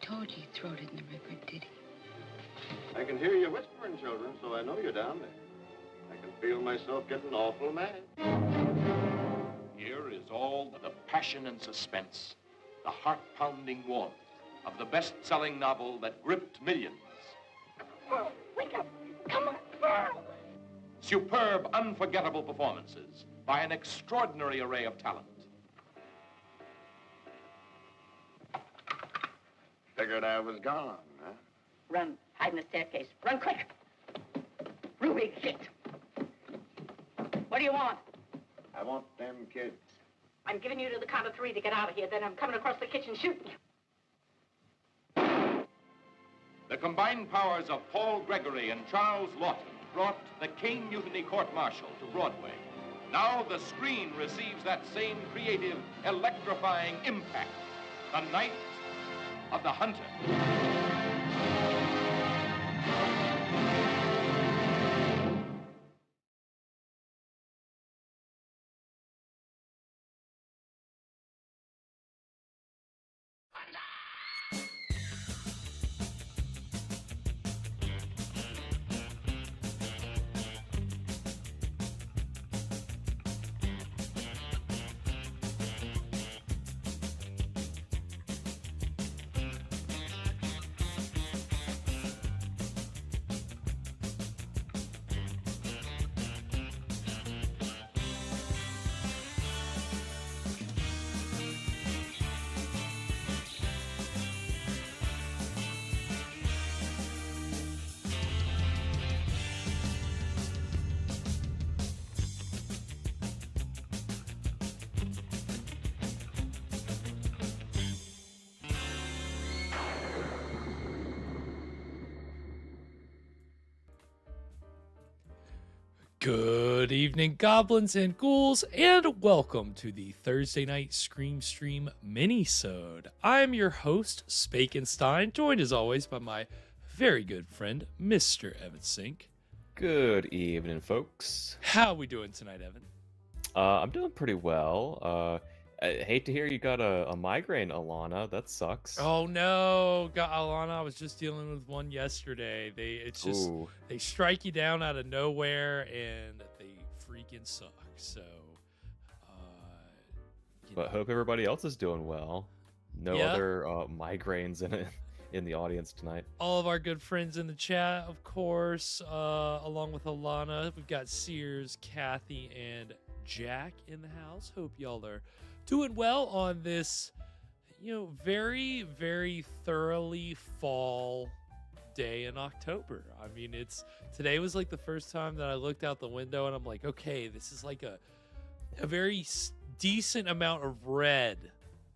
told you he'd throw it in the river, did he? I can hear you whispering, children, so I know you're down there. I can feel myself getting awful mad. Here is all the passion and suspense, the heart-pounding warmth of the best-selling novel that gripped millions. Pearl, wake up! Come on, Pearl! Superb, unforgettable performances by an extraordinary array of talent. Figured I was gone, huh? Run, hide in the staircase. Run quick! Ruby, get! What do you want? I want them kids. I'm giving you to the count of 3 to get out of here. Then I'm coming across the kitchen shooting you. The combined powers of Paul Gregory and Charles Lawton brought the King Mutiny Court-Martial to Broadway. Now the screen receives that same creative, electrifying impact. The Night of the Hunter. Good evening, goblins and ghouls, and welcome to the Thursday Night Scream Stream Minisode. I'm your host, Spakenstein, joined as always by my very good friend, Mr. Evan Sink. Good evening, folks. How are we doing tonight, Evan? I'm doing pretty well. I hate to hear you got a migraine, Alana. That sucks. Oh no, Alana, I was just dealing with one yesterday. They strike you down out of nowhere and they freaking suck. So, but hope everybody else is doing well. No other migraines in the audience tonight. All of our good friends in the chat, of course, along with Alana. We've got Sears, Kathy, and Jack in the house. Hope y'all are doing well on this, very, very thoroughly fall day in October. I mean, today was like the first time that I looked out the window and I'm like, okay, this is like a very decent amount of red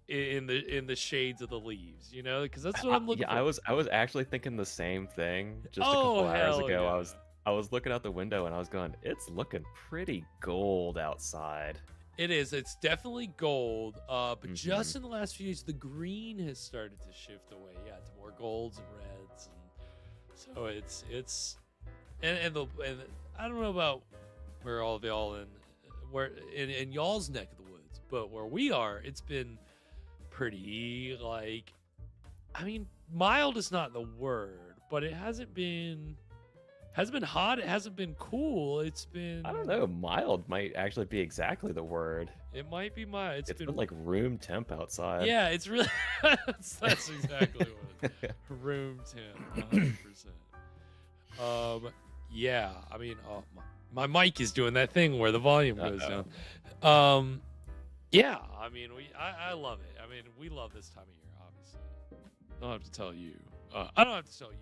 in the shades of the leaves, because that's what I'm looking for. I was actually thinking the same thing just a couple hours ago. Yeah. I was looking out the window and I was going, it's looking pretty gold outside. It is. It's definitely gold. But just in the last few days, the green has started to shift away. Yeah, to more golds and reds, and so it's and I don't know about where all of y'all in y'all's neck of the woods, but where we are, it's been pretty mild is not the word, but it hasn't been hot. It hasn't been cool. It's been, I don't know, mild might actually be exactly the word. It might be mild. It's been like room temp outside. Yeah, it's really that's exactly what it is. Room temp, 100%. Yeah, I mean, my mic is doing that thing where the volume goes down. Yeah, I mean, I love it. I mean, we love this time of year, obviously. I don't have to tell you. I don't have to tell you.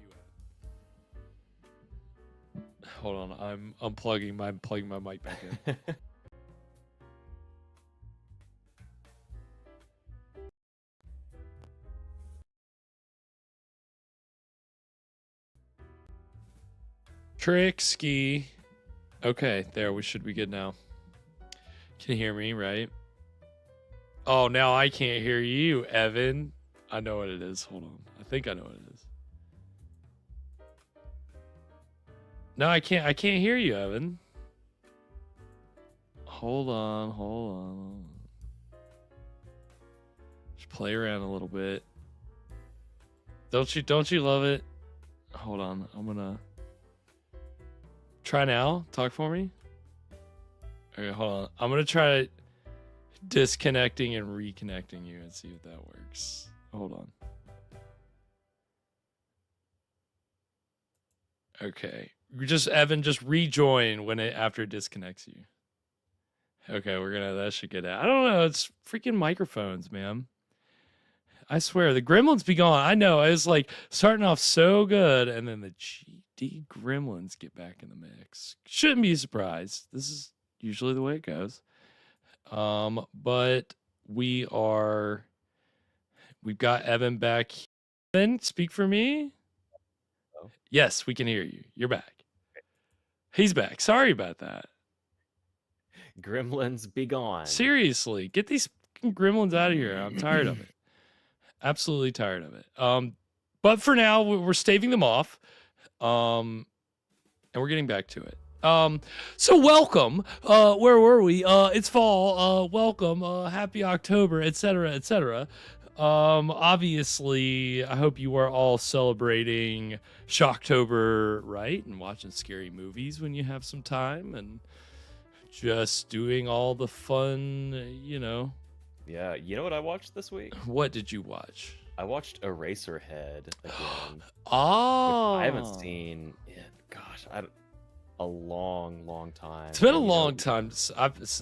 Hold on, I'm unplugging plugging my mic back in. Trick ski. Okay, there, we should be good now. Can you hear me, right? Oh, now I can't hear you, Evan. I know what it is. Hold on. I think I know what it is. No, I can't hear you, Evan. Hold on. Just play around a little bit. Don't you love it? Hold on. I'm gonna try now. Talk for me. Okay, hold on. I'm gonna try disconnecting and reconnecting you and see if that works. Hold on. Okay. Evan, just rejoin after it disconnects you. Okay, that should get out. I don't know, it's freaking microphones, man. I swear, the gremlins be gone. I know, it's like starting off so good, and then the GD gremlins get back in the mix. Shouldn't be surprised. This is usually the way it goes. But we've got Evan back. Evan, speak for me. Hello? Yes, we can hear you. You're back. He's back. Sorry about that. Gremlins be gone. Seriously, get these gremlins out of here. I'm tired of it. Absolutely tired of it. But for now, we're staving them off. And we're getting back to it. So welcome. Where were we? It's fall. Welcome. Happy October, etc., etc. Obviously, I hope you are all celebrating Shocktober, right? And watching scary movies when you have some time and just doing all the fun, Yeah, you know what I watched this week? What did you watch? I watched Eraserhead again. Oh, I haven't seen it. Gosh, a long time. It's been a long time since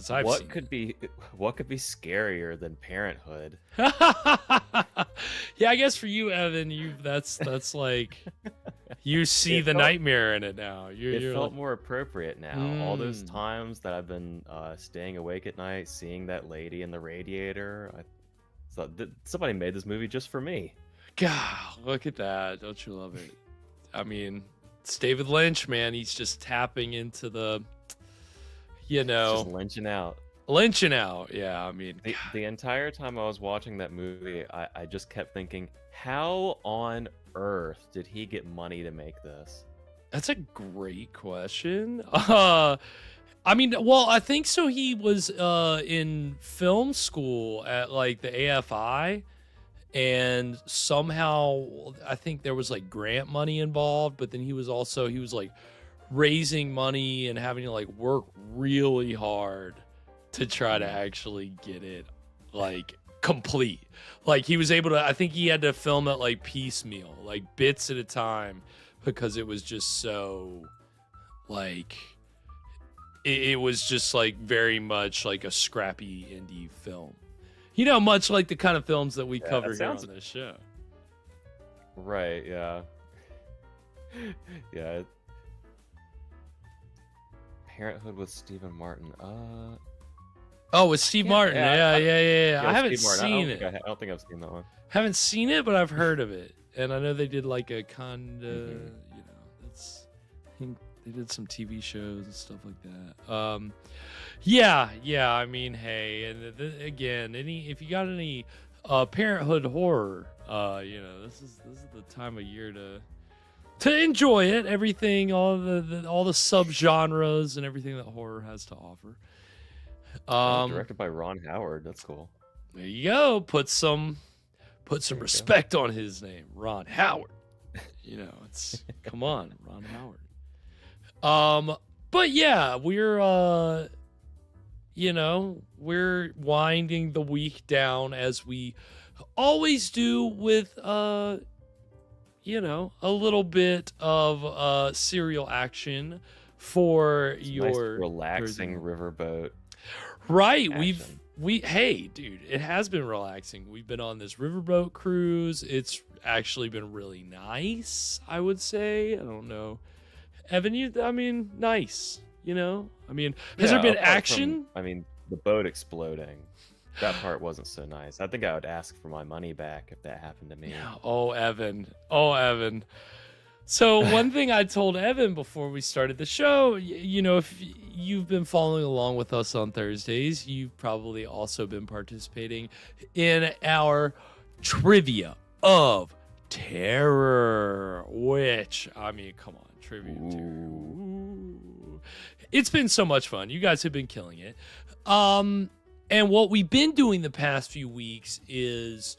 I've what seen could be scarier than Parenthood? Yeah, I guess for you, Evan, that's like you see the nightmare in it now. It You're felt like, more appropriate now. All those times that I've been staying awake at night, seeing that lady in the radiator, I thought somebody made this movie just for me. God, look at that! Don't you love it? I mean, it's David Lynch, man. He's just tapping into the, Just lynching out. Yeah, I mean, The entire time I was watching that movie, I just kept thinking, how on earth did he get money to make this? that's a great question. I mean, well, I think so. He was in film school at like the AFI, and somehow I think there was like grant money involved, but then he was like raising money and having to like work really hard to try to actually get it like complete. Like he was able to, I think he had to film it like piecemeal, like bits at a time, because it was just so like it was just like very much like a scrappy indie film. Much like the kind of films that we cover here on this show. Right, yeah. Yeah. Parenthood with Stephen Martin. Oh, with Steve Martin. Yeah. I haven't Steve Martin. seen it. I don't think I've seen that one. Haven't seen it, but I've heard of it. And I know they did like a they did some TV shows and stuff like that. Yeah. I mean, hey, and again, if you got any Parenthood horror, this is the time of year to enjoy it. Everything, all the subgenres and everything that horror has to offer. Directed by Ron Howard. That's cool. There you go. Put some respect on his name, Ron Howard. It's come on, Ron Howard. But yeah, we're we're winding the week down as we always do with a little bit of serial action for your nice relaxing riverboat. Right. Action. Hey, dude, it has been relaxing. We've been on this riverboat cruise. It's actually been really nice, I would say. I don't know. Evan, nice. Has there been action? The boat exploding. That part wasn't so nice. I think I would ask for my money back if that happened to me. Oh, Evan. So one thing I told Evan before we started the show, if you've been following along with us on Thursdays, you've probably also been participating in our Trivia of Terror, which, come on, Trivia of Terror. Ooh. It's been so much fun. You guys have been killing it. And what we've been doing the past few weeks is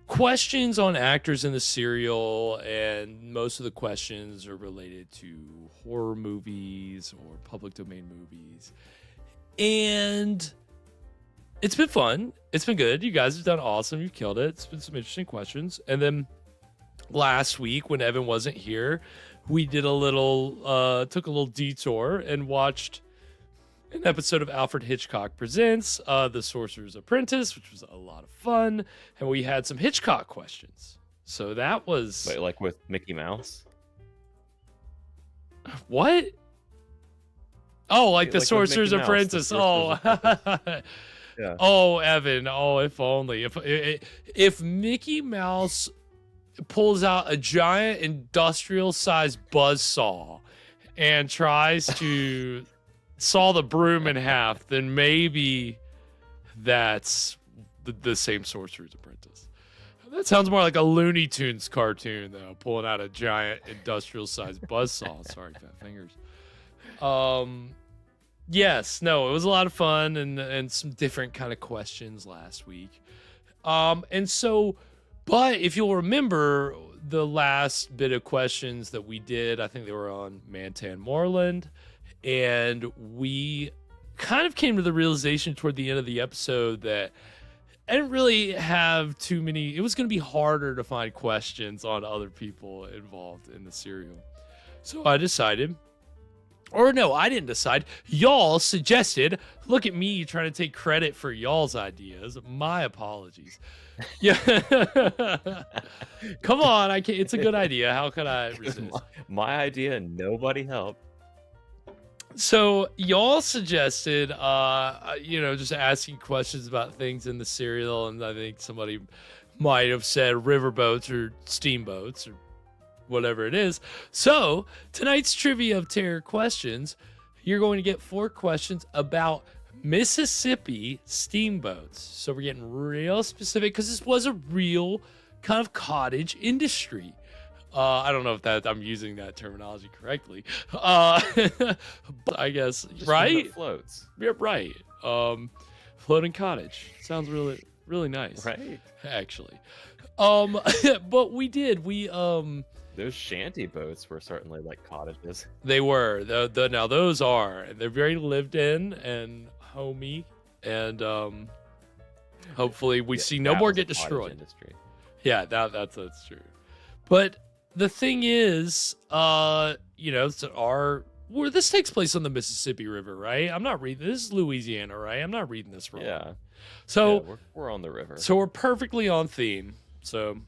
questions on actors in the serial, and most of the questions are related to horror movies or public domain movies. And it's been fun. It's been good. You guys have done awesome. You've killed it. It's been some interesting questions. And then last week when Evan wasn't here, we did took a little detour and watched an episode of Alfred Hitchcock Presents The Sorcerer's Apprentice, which was a lot of fun, and we had some Hitchcock questions. So that was... Wait, like with Mickey Mouse? What? Oh, like The Like with Sorcerer's Mickey Mouse, Apprentice. The Oh. Sorcerer's Yeah. Oh, Evan. Oh, if only. If Mickey Mouse pulls out a giant industrial-sized buzzsaw and tries to saw the broom in half, then maybe that's the same Sorcerer's Apprentice. That sounds more like a Looney Tunes cartoon, though, pulling out a giant industrial-sized buzzsaw. Sorry, fat fingers. Yes, no, it was a lot of fun and some different kind of questions last week. And so, but if you'll remember the last bit of questions that we did, I think they were on Mantan Moorland. And we kind of came to the realization toward the end of the episode that I didn't really have too many. It was going to be harder to find questions on other people involved in the serial. So I decided, or no, I didn't decide. Y'all suggested, look at me trying to take credit for y'all's ideas. My apologies. Yeah. Come on. I can't, it's a good idea. How could I resist? My idea, nobody helped. So y'all suggested, just asking questions about things in the serial, and I think somebody might have said riverboats or steamboats or whatever it is. So tonight's Trivia of Terror questions, you're going to get 4 questions about Mississippi steamboats. So we're getting real specific because this was a real kind of cottage industry. I don't know if I'm using that terminology correctly. But I guess, Just right? Floats. Yeah, right. Floating cottage. Sounds really, really nice. Right. Actually. But we did. Those shanty boats were certainly like cottages. They were. Now those are. They're very lived in and homey. And hopefully we see no more get destroyed. Industry. Yeah, that's true. But the thing is, where this takes place on the Mississippi River, right? I'm not reading this is Louisiana, right? I'm not reading this wrong. Yeah. So yeah, we're on the river. So we're perfectly on theme. So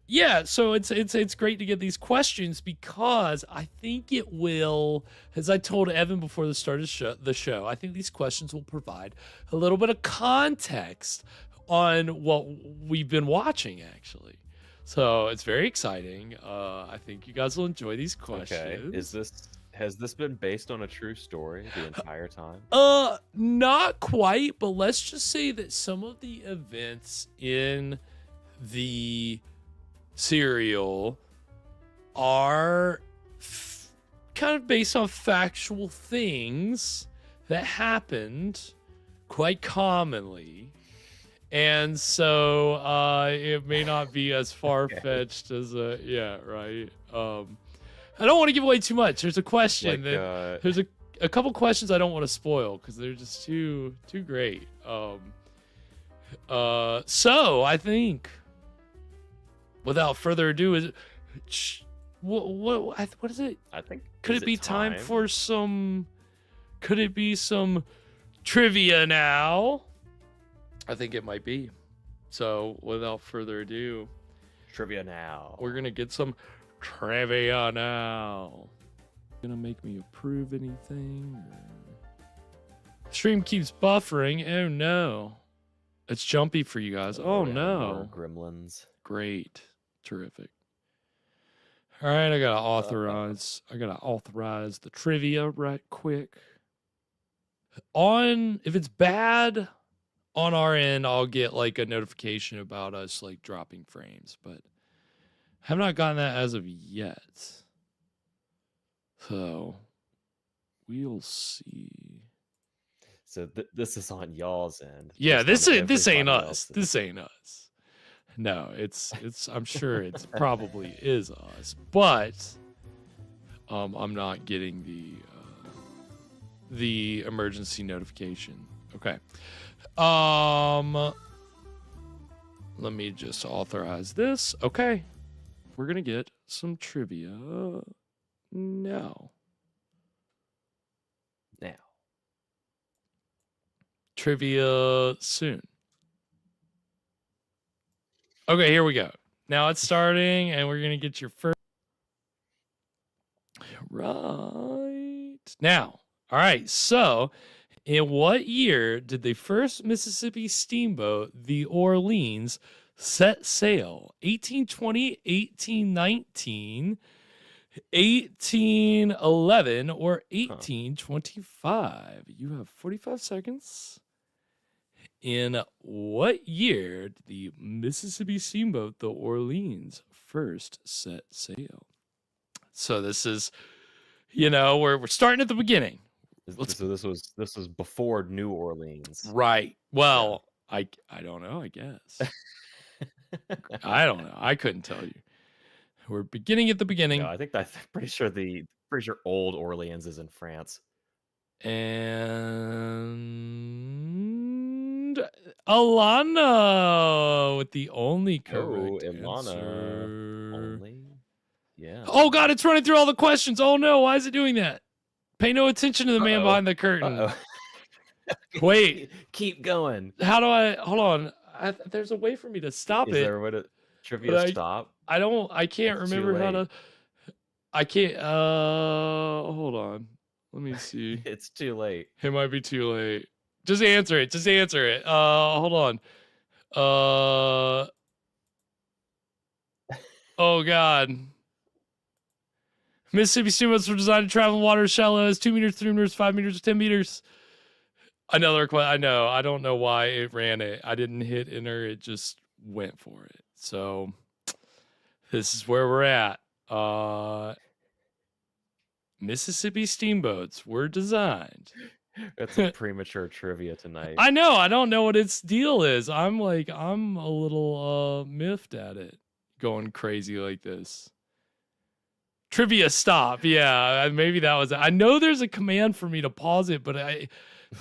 yeah, so it's great to get these questions because I think it will, as I told Evan before the start of the show, I think these questions will provide a little bit of context on what we've been watching, actually. So it's very exciting. I think you guys will enjoy these questions. Okay. Has this been based on a true story the entire time? Not quite, but let's just say that some of the events in the serial are kind of based on factual things that happened quite commonly. And so it may not be as far-fetched as right. I don't want to give away too much. There's a question there's a couple questions I don't want to spoil because they're just too great. So I think without further ado, what is it? I think Could it be time for some? Could it be some trivia now? I think it might be. So without further ado, trivia now. We're gonna get some trivia now. Gonna make me approve anything? Stream keeps buffering. Oh no. It's jumpy for you guys. Oh no. Gremlins. Great. Terrific. All right, I gotta authorize the trivia right quick. If it's bad on our end, I'll get like a notification about us like dropping frames, but have not gotten that as of yet. So we'll see. So this is on y'all's end. Yeah, this ain't us. This ain't us. No, it's I'm sure it's probably is us, but I'm not getting the emergency notification. Okay. Let me just authorize this. Okay. We're going to get some trivia now. Trivia soon. Okay, here we go. Now it's starting, and we're going to get your first. Right. Now, all right, so in what year did the first Mississippi steamboat, the Orleans, set sail? 1820, 1819, 1811, or 1825? You have 45 seconds. In what year did the Mississippi steamboat, the Orleans, first set sail? So this is, we're starting at the beginning. So this was before New Orleans. Right. Well, I don't know, I guess. I don't know. I couldn't tell you. We're beginning at the beginning. No, I think I'm pretty sure old Orleans is in France. And Alana with the only correct answer. Only? Yeah. Oh God, it's running through all the questions. Oh no, why is it doing that? Pay no attention to the man behind the curtain. Wait. Keep going. How do I hold on? There's a way for me to stop it. Is there a way to trivia stop? I can't remember how to. I can't hold on. Let me see. It's too late. It might be too late. Just answer it. Hold on. Oh God. Mississippi steamboats were designed to travel in water as shallow as 2 meters, 3 meters, 5 meters, 10 meters. Another question. I know. I don't know why it ran it. I didn't hit enter. It just went for it. So this is where we're at. Mississippi steamboats were designed. That's a premature trivia tonight. I know. I don't know what its deal is. I'm a little miffed at it going crazy like this. Trivia stop. Yeah, maybe that was it. I know there's a command for me to pause it, but I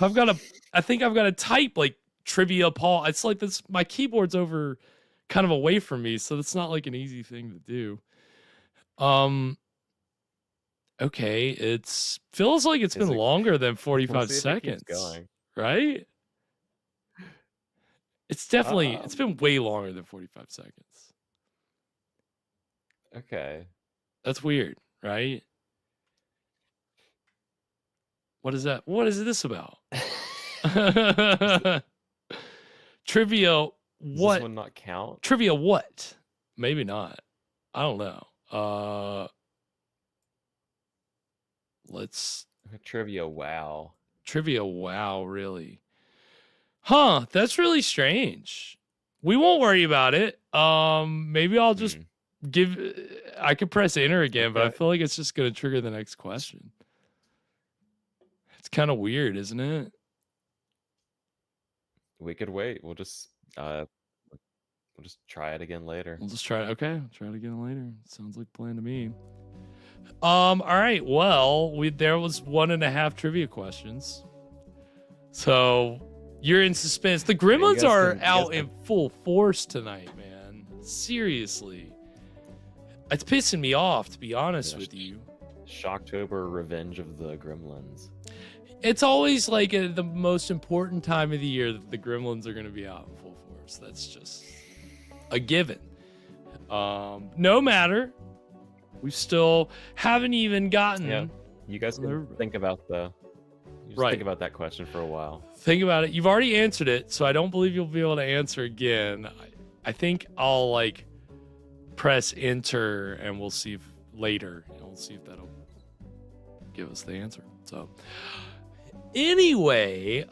think I've got to type like trivia pause. It's like this. My keyboard's over, kind of away from me, so it's not like an easy thing to do. Okay, feels like it's been longer than 45 seconds. Right? It's definitely it's been way longer than 45 seconds. Okay. That's weird, right? What is that? What is this about? Trivia what? Does this one not count? Trivia what? Maybe not. I don't know. Let's trivia wow. Trivia wow, really. Huh, that's really strange. We won't worry about it. Maybe I'll just I could press enter again, but I feel like it's just going to trigger the next question. It's kind of weird, isn't it? We could wait. We'll just try it again later. We'll just try it. Okay, I'll try it again later. Sounds like a plan to me. All right. Well, there was 1.5 trivia questions. So you're in suspense. The Gremlins are out in full force tonight, man. Seriously. It's pissing me off, to be honest with you. Shocktober Revenge of the Gremlins. It's always like the most important time of the year that the Gremlins are going to be out in full force. That's just a given. No matter. We still haven't even gotten. Yeah, you guys can think about think about that question for a while. Think about it. You've already answered it, so I don't believe you'll be able to answer again. I think I'll press enter and we'll see if that'll give us the answer. So anyway,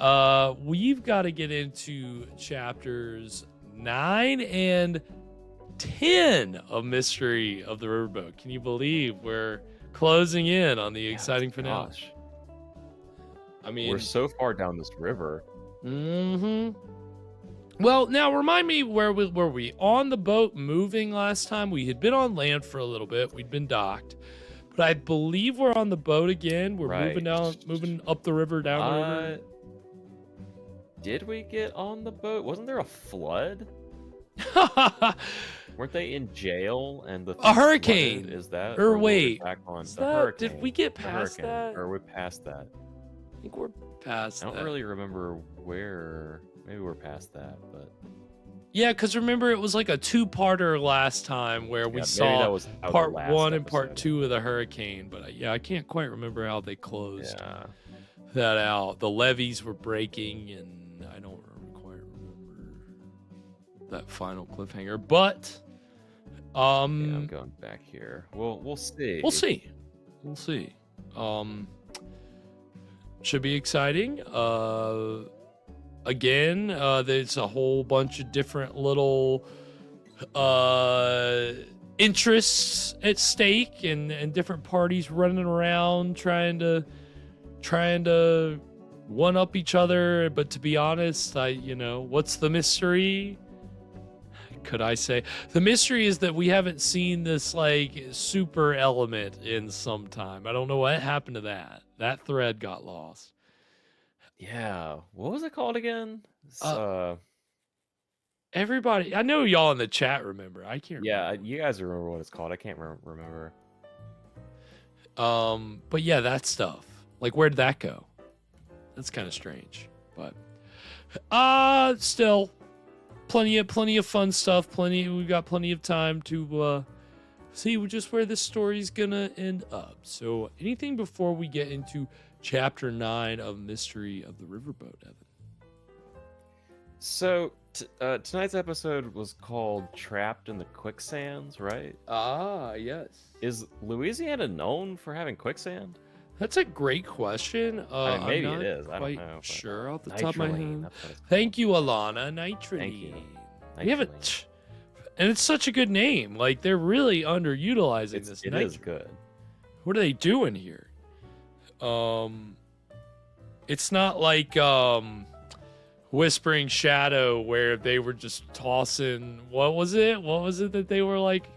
we've got to get into chapters 9 and 10 of Mystery of the Riverboat. Can you believe we're closing in on the exciting finale? Gosh. I mean, we're so far down this river. Mm-hmm. Well, now remind me, where were we on the boat moving last time? We had been on land for a little bit. We'd been docked, but I believe we're on the boat again. We're moving up the river, down the river. Did we get on the boat? Wasn't there a flood? Weren't they in jail and a hurricane? Is that? Or wait, back on is the that, hurricane? did we get past that? Or we're past that? I think we're past that. I don't really remember where. Maybe we're past that, but yeah, because remember it was like a two-parter last time where we saw part 1 and part 2 of the hurricane. But yeah, I can't quite remember how they closed that out. The levees were breaking, and I don't quite remember that final cliffhanger. But I'm going back here. We'll see. We'll see. Should be exciting. Again, there's a whole bunch of different little interests at stake, and different parties running around trying to one up each other. But to be honest, what's the mystery? Could I say the mystery is that we haven't seen this like super element in some time. I don't know what happened to that. That thread got lost. Yeah, what was it called again? Everybody, I know y'all in the chat remember. I can't. Yeah, remember. You guys remember what it's called? I can't remember. But yeah, that stuff. Like, where did that go? That's kind of strange. But, still, plenty of fun stuff. We've got plenty of time to see just where this story's gonna end up. So, anything before we get into Chapter 9 of Mystery of the Riverboat, Evan? So, tonight's episode was called Trapped in the Quicksands, right? Ah, yes. Is Louisiana known for having quicksand? That's a great question. I mean, maybe I'm not it is. I don't quite know. sure off the top of my head. That's Thank you, Alana. Nitronine. Thank you. We haven't, and it's such a good name. Like, they're really underutilizing this. It is good. What are they doing here? It's not like Whispering Shadow, where they were just tossing. What was it that they were like?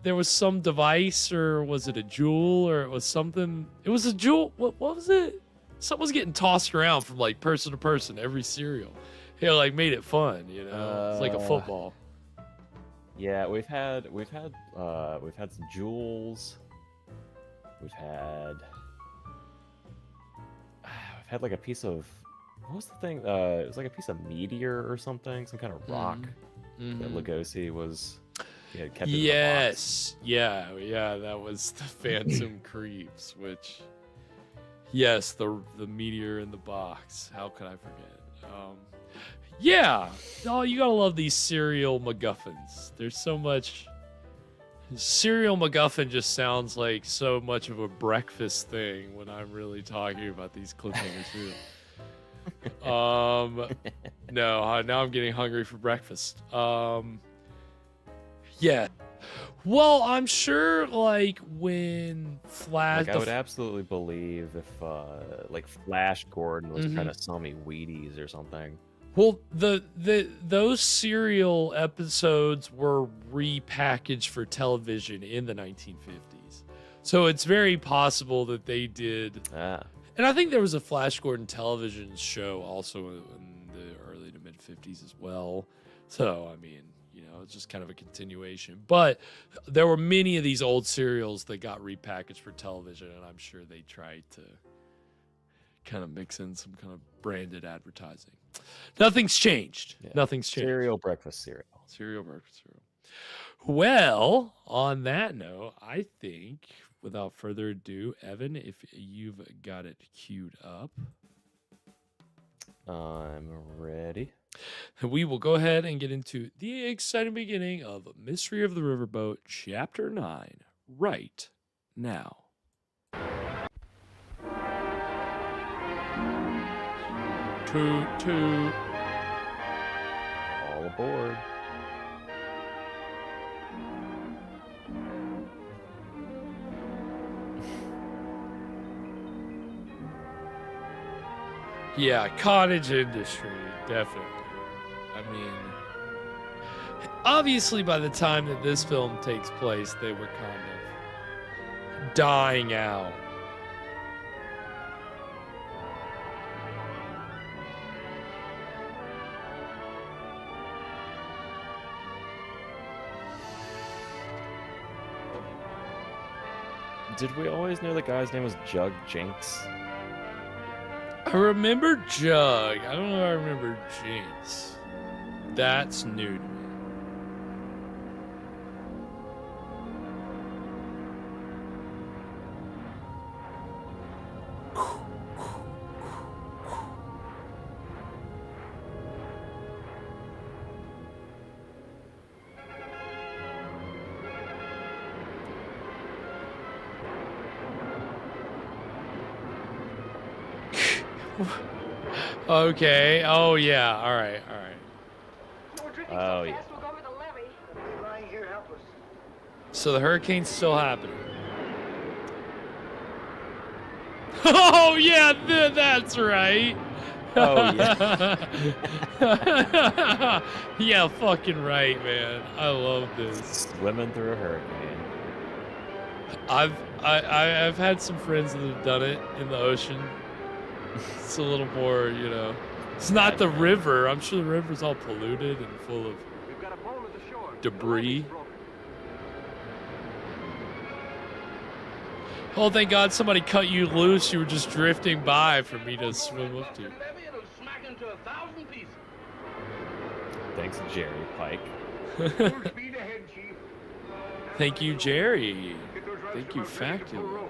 There was some device, or was it a jewel, or it was something? It was a jewel. What was it? Something was getting tossed around from like person to person every serial. It like made it fun, It's like a football. Yeah, we've had some jewels. We've had like a piece of, what was the thing? It was like a piece of meteor or something, some kind of rock that Lugosi was kept in the box. Yeah, that was the Phantom Creeps, which, yes, the meteor in the box. How could I forget? Yeah, you gotta love these serial MacGuffins. There's so much. Cereal MacGuffin just sounds like so much of a breakfast thing when I'm really talking about these cliffhangers too. No, now I'm getting hungry for breakfast. Yeah. Well, I'm sure like when Flash... I would absolutely believe if like Flash Gordon was trying to sell me Wheaties or something. Well, those serial episodes were repackaged for television in the 1950s. So it's very possible that they did. And I think there was a Flash Gordon television show also in the early to mid 50s as well. So, I mean, it's just kind of a continuation. But there were many of these old serials that got repackaged for television, and I'm sure they tried to kind of mix in some kind of branded advertising. Nothing's changed. Yeah. Nothing's changed. Cereal, breakfast cereal. Cereal, breakfast cereal. Well, on that note, I think, without further ado, Evan, if you've got it queued up. I'm ready. We will go ahead and get into the exciting beginning of Mystery of the Riverboat, Chapter 9, right now. Toot, toot. All aboard. Yeah, cottage industry, definitely. I mean, obviously by the time that this film takes place, they were kind of dying out. Did we always know the guy's name was Jug Jinx? I remember Jug. I don't know if I remember Jinx. That's new to me. Okay. Oh yeah. All right. All right. Oh yeah. So the hurricane's still happening. Oh yeah, that's right. Oh yeah. Yeah, fucking right, man. I love this. Swimming through a hurricane. I've had some friends that have done it in the ocean. It's a little more, you know. It's not the river. I'm sure the river's all polluted and full of debris. Oh, thank God somebody cut you loose. You were just drifting by for me to swim up to. Thanks, Jerry Pike. Thank you, Jerry. Thank you, Factula.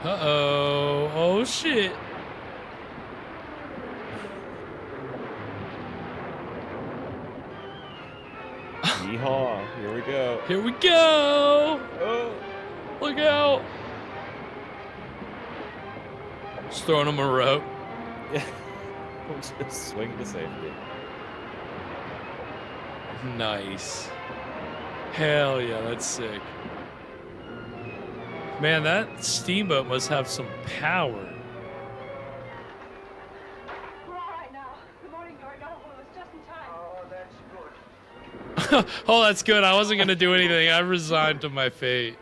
Uh-oh. Oh, shit. Yeehaw. Here we go. Here we go. Oh. Look out. Just throwing him a rope. Yeah. Just swing to safety. Nice. Hell yeah, that's sick. Man, that steamboat must have some power. We're all right now. Good morning, George. I was just in time. Oh, that's good. Oh, that's good. I wasn't going to do anything. I resigned to my fate.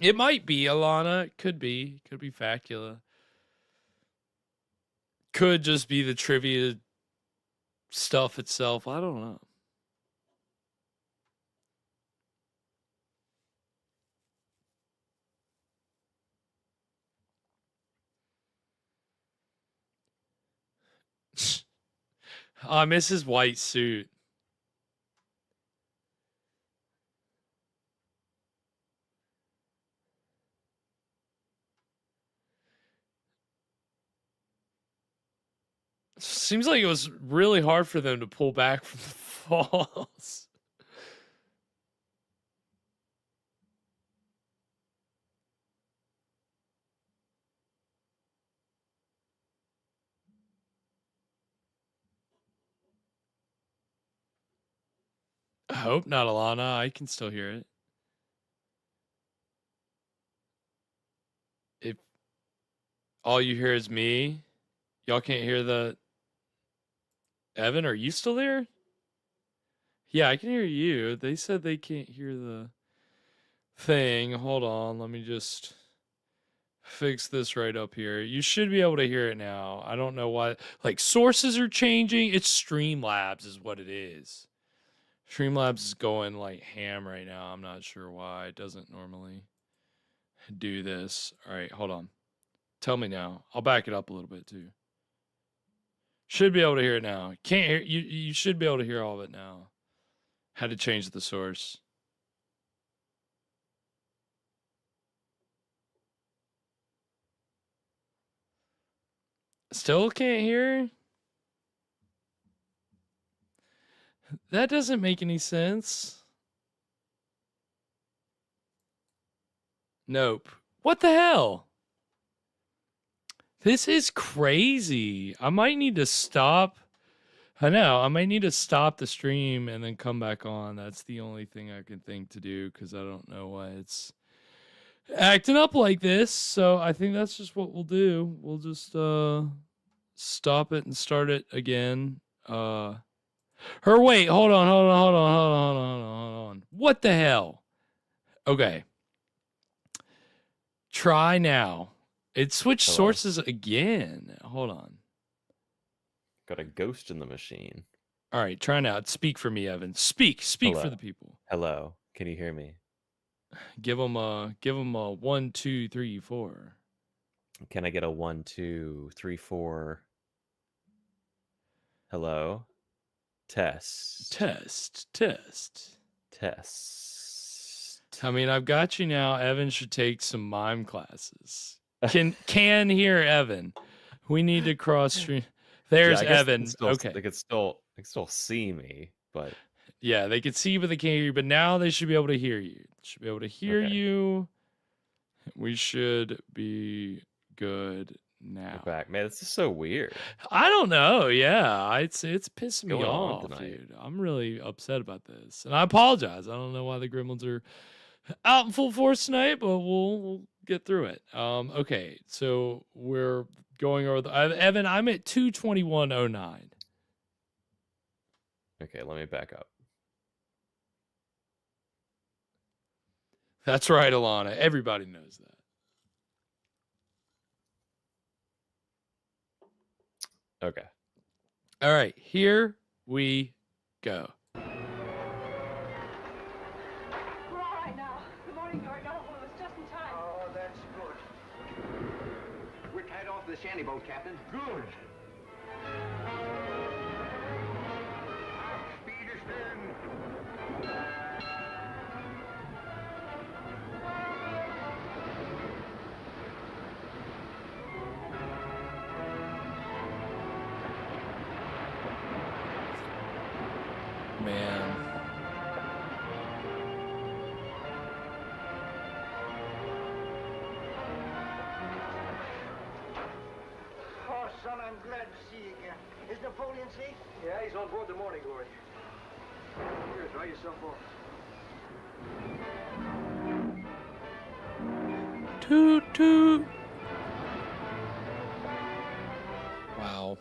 It might be Alana. It could be. Could be Facula. Could just be the trivia stuff itself. I don't know. Oh, I miss his white suit. Seems like it was really hard for them to pull back from the falls. I hope not, Alana. I can still hear it. If all you hear is me, y'all can't hear the... Evan, are you still there? Yeah, I can hear you. They said they can't hear the thing. Hold on, let me just fix this right up here. You should be able to hear it now. I don't know why. Like, sources are changing. It's Streamlabs is what it is. Streamlabs is going, like, ham right now. I'm not sure why. It doesn't normally do this. All right, hold on. Tell me now. I'll back it up a little bit, too. Should be able to hear it now. Can't hear you. You should be able to hear all of it now. Had to change the source. Still can't hear? That doesn't make any sense. Nope. What the hell? This is crazy. I might need to stop. I know. I might need to stop the stream and then come back on. That's the only thing I can think to do because I don't know why it's acting up like this. So I think that's just what we'll do. We'll just stop it and start it again. Wait, hold on. What the hell? Okay. Try now. It switched sources again. Hold on. Got a ghost in the machine. All right, try now. Speak for me, Evan. Speak Hello. for the people. Hello. Can you hear me? Give them a 1, 2, 3, 4. Can I get a 1, 2, 3, 4? Hello. Test. I mean, I've got you now. Evan should take some mime classes. Can hear Evan. We need to cross stream. There's Evan. Okay. They can still see me, but yeah, they can see, but they can't hear you. But now they should be able to hear you. Should be able to hear you. We should be good now. We're back, man. This is so weird. I don't know. Yeah, it's pissing me Going on off, tonight? dude. I'm really upset about this, and I apologize. I don't know why the Gremlins are out in full force tonight, but we'll get through it. Okay, so we're going over the Evan. I'm at 221.09. Okay, let me back up. That's right, Alana. Everybody knows that. Okay. All right, here we go. We're all right now. Good morning, George. Oh, well, it was just in time. Oh, that's good. We're tied off the shanty boat, Captain. Good. Speed astern. Man. Oh, son, I'm glad to see you again. Is Napoleon safe? Yeah, he's on board the Morning Glory. Here, dry yourself off. Toot toot. Wow.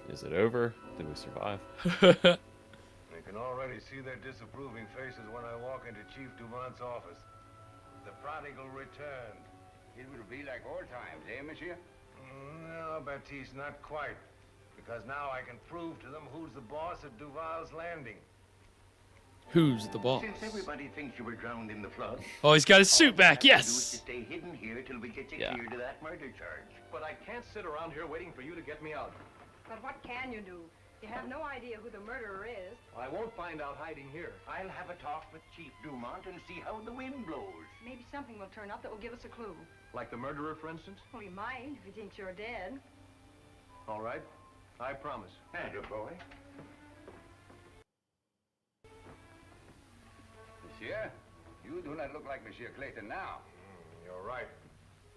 Is it over? Did we survive? I can already see their disapproving faces when I walk into Chief Dumont's office. The prodigal returned. It will be like old times, eh, monsieur? No, Baptiste, not quite. Because now I can prove to them who's the boss at Duval's Landing. Who's the boss? Since everybody thinks you were drowned in the flood, Oh, he's got his suit back. all you have to do is Yes. to stay hidden here till we get you Yeah. cleared of that murder charge. But I can't sit around here waiting for you to get me out. But what can you do? You have no idea who the murderer is. I won't find out hiding here. I'll have a talk with Chief Dumont and see how the wind blows. Maybe something will turn up that will give us a clue. Like the murderer, for instance? Well, he might if he thinks you're dead. All right. I promise. Atta boy. Monsieur, you do not look like Monsieur Clayton now. You're right.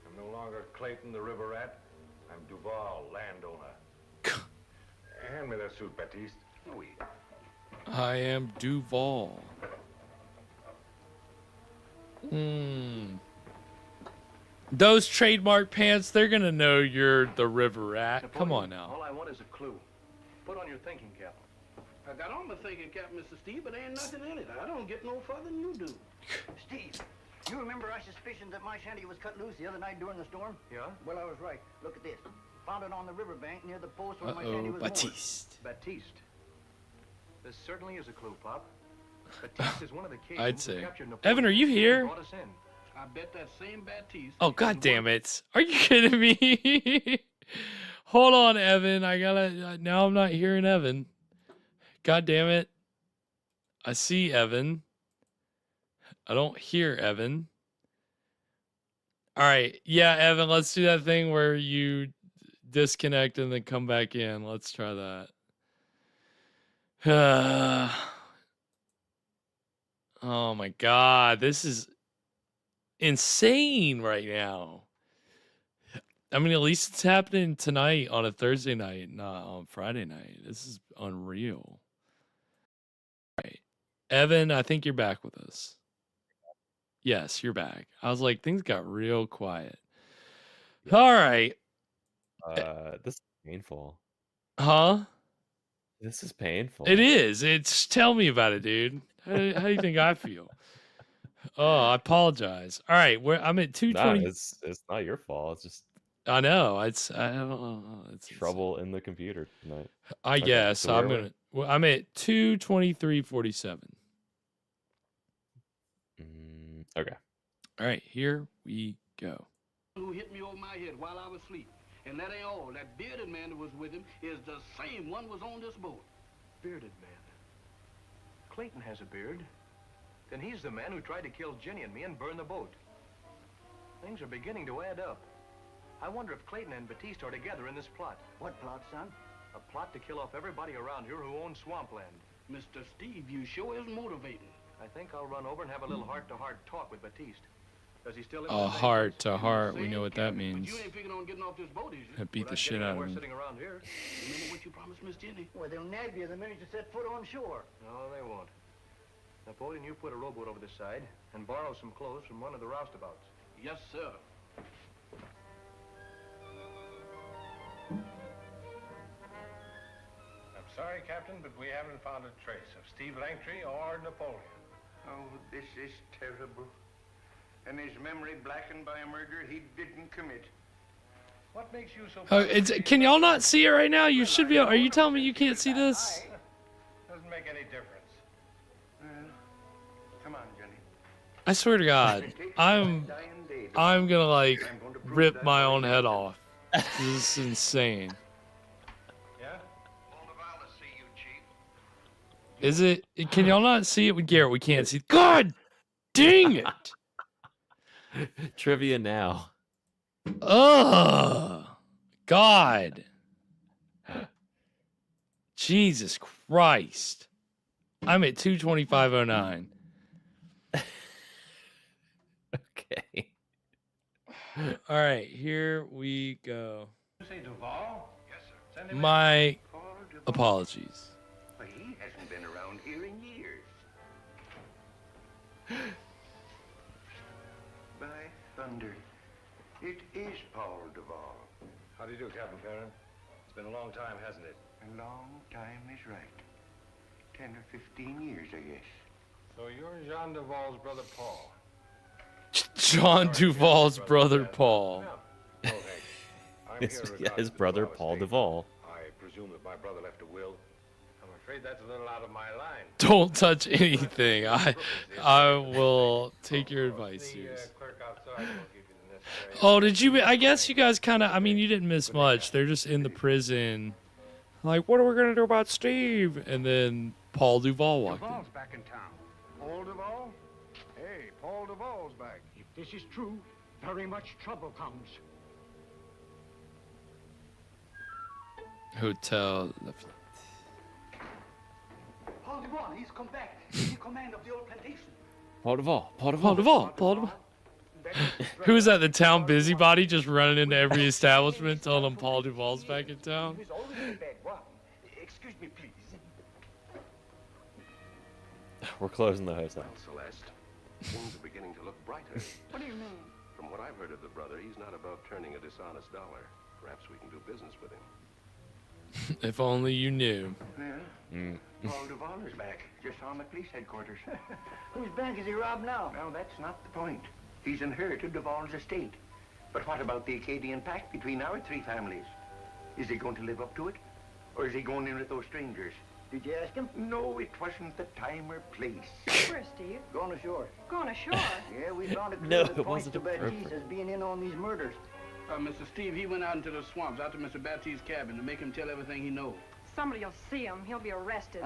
I'm no longer Clayton the River Rat. I'm Duval, landowner. Hand me that suit, Baptiste. Oui. I am Duval. Those trademark pants, they're going to know you're the river rat. Come on now. All I want is a clue. Put on your thinking cap. I got on my thinking cap, Mr. Steve, but ain't nothing in it. I don't get no further than you do. Steve, you remember our suspicion that my shanty was cut loose the other night during the storm? Yeah? Well, I was right. Look at this. Found it on the riverbank near the post where my shanty Uh-oh, was moored. Batiste. Baptiste. This certainly is a clue, Pop. Batiste is one of the kids I'd who say. captured Napoleon Evan, are you here? and brought us in. I bet that same Baptiste. Oh, god damn it. Are you kidding me? Hold on, Evan. I gotta. Now I'm not hearing Evan. God damn it. I see Evan. I don't hear Evan. All right. Yeah, Evan, let's do that thing where you disconnect and then come back in. Let's try that. Oh my God. This is insane right now. I mean, at least it's happening tonight on a Thursday night, not on Friday night. This is unreal. All right. Evan, I think you're back with us. Yes, you're back. I was like, things got real quiet. Yeah. All right. This is painful. Huh? This is painful. It is. It's tell me about it, dude. How do you think I feel? Oh, I apologize. All right, I'm at 220. No, it's not your fault. It's just I know. I don't know. It's trouble in the computer tonight. I guess so I'm at 223.47. Okay. All right, here we go. Who hit me over my head while I was asleep. And that ain't all. That bearded man that was with him is the same one was on this boat. Bearded man? Clayton has a beard. Then he's the man who tried to kill Jenny and me and burn the boat. Things are beginning to add up. I wonder if Clayton and Batiste are together in this plot. What plot, son? A plot to kill off everybody around here who owns swampland. Mr. Steve, you sure is motivating. I think I'll run over and have a little heart-to-heart talk with Batiste. Does he still? A heart to heart. We know what that means. But you ain't figuring on getting off this boat, is you? I beat the shit out of him. Sitting around here. Remember what you promised Miss Jenny? Well, they'll nab you the minute you set foot on shore. No, they won't. Napoleon, you put a rowboat over this side and borrow some clothes from one of the roustabouts. Yes, sir. I'm sorry, Captain, but we haven't found a trace of Steve Langtry or Napoleon. Oh, this is terrible. And his memory blackened by a murder he didn't commit. What makes you so... Can y'all not see it right now? You should be... Are you telling me you can't see this? Doesn't make any difference. Come on, Jenny. I swear to God, I'm gonna, like, rip my own head off. This is insane. Yeah? Is it... Can y'all not see it with Garrett? We can't see... God dang it! Trivia now. Ugh. God. Jesus Christ. I'm at 225.09. Okay. All right, here we go. You say Duval? Yes, sir. Send him My apologies. But he hasn't been around here in years. By thunder, it is Paul Duval. How do you do, Captain Perrin? It's been a long time, hasn't it? A long time is right. 10 or 15 years, I guess. So you're Jean Duval's brother, Paul. John Duval's brother, Paul. No, Hank. I'm here His brother, Paul Duval. I presume that my brother left a will. I'm afraid that's a little out of my line. Don't touch anything. I will take your advice, Sears. Oh, did you? I guess you guys kind of. I mean, you didn't miss much. They're just in the prison. Like, what are we gonna do about Steve? And then Paul Duval walked Duval's back in town. Paul Duval? Hey, Paul Duval's back. If this is true, very much trouble comes. Hotel. Paul Duval, he's come back. He's in command of the old plantation. Paul Duval. Who is that? The town busybody just running into every establishment telling them Paul Duval's back in town? He's always in bed. What? Excuse me, please. We're closing the hotel. Celeste, things are beginning to look brighter. What do you mean? From what I've heard of the brother, he's not above turning a dishonest dollar. Perhaps we can do business with him. If only you knew. Well, Paul Duval is back. Just on the police headquarters. Whose bank is he robbed now? Now, that's not the point. He's inherited Duval's estate. But what about the Acadian pact between our three families? Is he going to live up to it? Or is he going in with those strangers? Did you ask him? No, it wasn't the time or place. Where, Steve? Going ashore. Going ashore? Yeah, we found a clue No, that it points wasn't to Batiste appropriate. as being in on these murders. Mr. Steve, he went out into the swamps, out to Mr. Baptiste's cabin to make him tell everything he knows. Somebody will see him. He'll be arrested.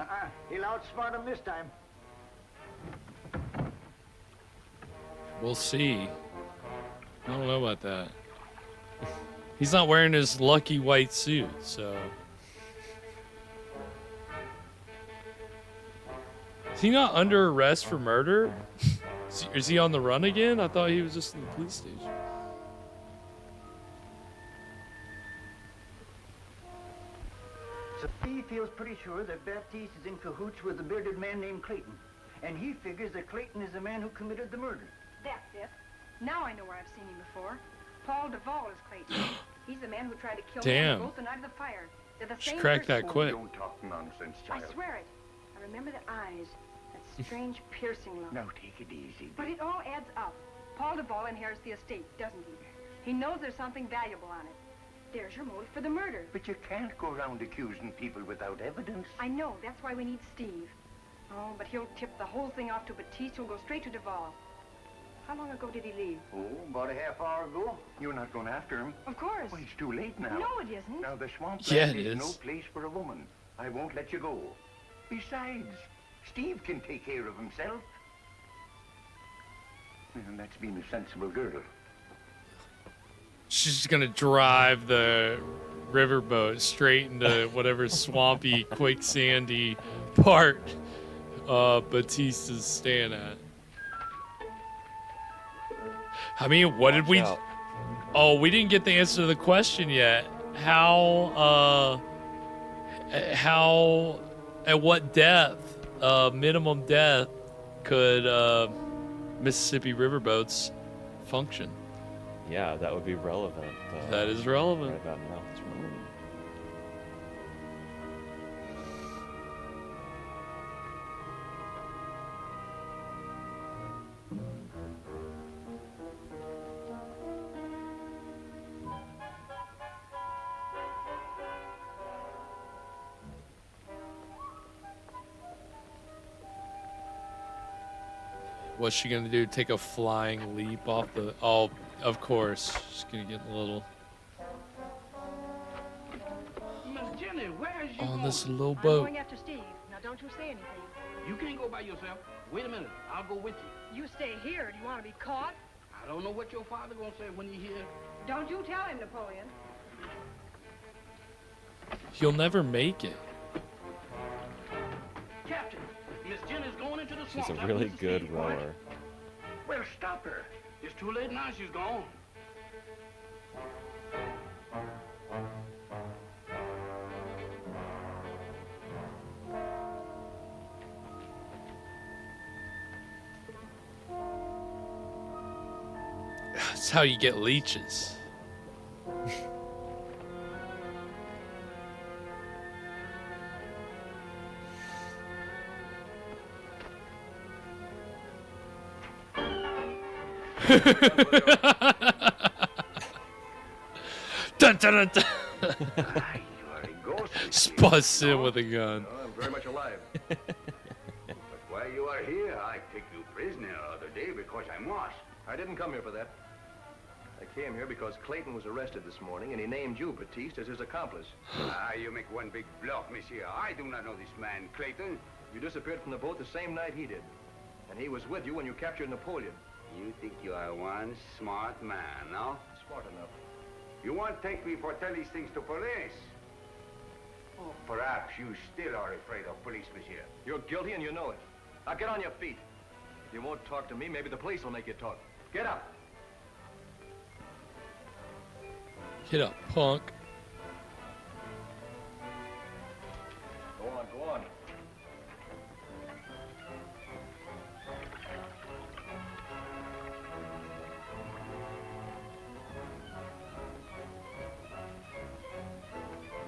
He'll outsmart him this time. We'll see. I don't know about that. He's not wearing his lucky white suit, so. Is he not under arrest for murder? Is he on the run again? I thought he was just in the police station. So he feels pretty sure that Baptiste is in cahoots with a bearded man named Clayton. And he figures that Clayton is the man who committed the murder. That's it. Now I know where I've seen him before. Paul Duvall is Clayton. He's the man who tried to kill me both the night of the fire. They're the same cracked person. that quick. Don't talk nonsense, I child. swear it. I remember the eyes. That strange piercing look. Now take it easy. But it all adds up. Paul Duvall inherits the estate, doesn't he? He knows there's something valuable on it. There's your motive for the murder. But you can't go around accusing people without evidence. I know. That's why we need Steve. Oh, but he'll tip the whole thing off to Batiste, who'll go straight to Duvall. How long ago did he leave? Oh, about a half hour ago. You're not going after him. Of course. Well, it's too late now. No, it isn't. Now, the swamp Yeah, land it is is. no place for a woman. I won't let you go. Besides, Steve can take care of himself. And that's being a sensible girl. She's gonna drive the riverboat straight into whatever swampy, quicksandy part Batiste is staying at. I mean, what did we... Oh, we didn't get the answer to the question yet. How, at what depth, minimum depth, could Mississippi riverboats function? Yeah, that would be relevant. That is relevant. Right about now, it's relevant. What's she gonna do? Take a flying leap off the... Oh, of course. She's gonna get a little... Miss Jenny, where is you on going? this little I'm boat. going after Steve. Now, don't you say anything. You can't go by yourself. Wait a minute. I'll go with you. You stay here. Do you want to be caught? I don't know what your father gonna say when he hears. Don't you tell him, Napoleon. He'll never make it. Captain, Miss Jenny's going into the She's swamp. a really good rower. Well, stop her. It's too late now. She's gone. That's how you get leeches. Dun, dun, dun, dun. Spuss in with a gun. I'm very much alive. But while you are here, I take you prisoner other day because I must. I didn't come here for that. I came here because Clayton was arrested this morning, and he named you, Batiste, as his accomplice. You make one big bluff, monsieur. I do not know this man, Clayton. You disappeared from the boat the same night he did. And he was with you when you captured Napoleon. You think you are one smart man, no? Smart enough. You won't take me for tell these things to police. Oh, perhaps you still are afraid of police, monsieur. You're guilty and you know it. Now get on your feet. If you won't talk to me, maybe the police will make you talk. Get up. Get up, punk. Go on, go on.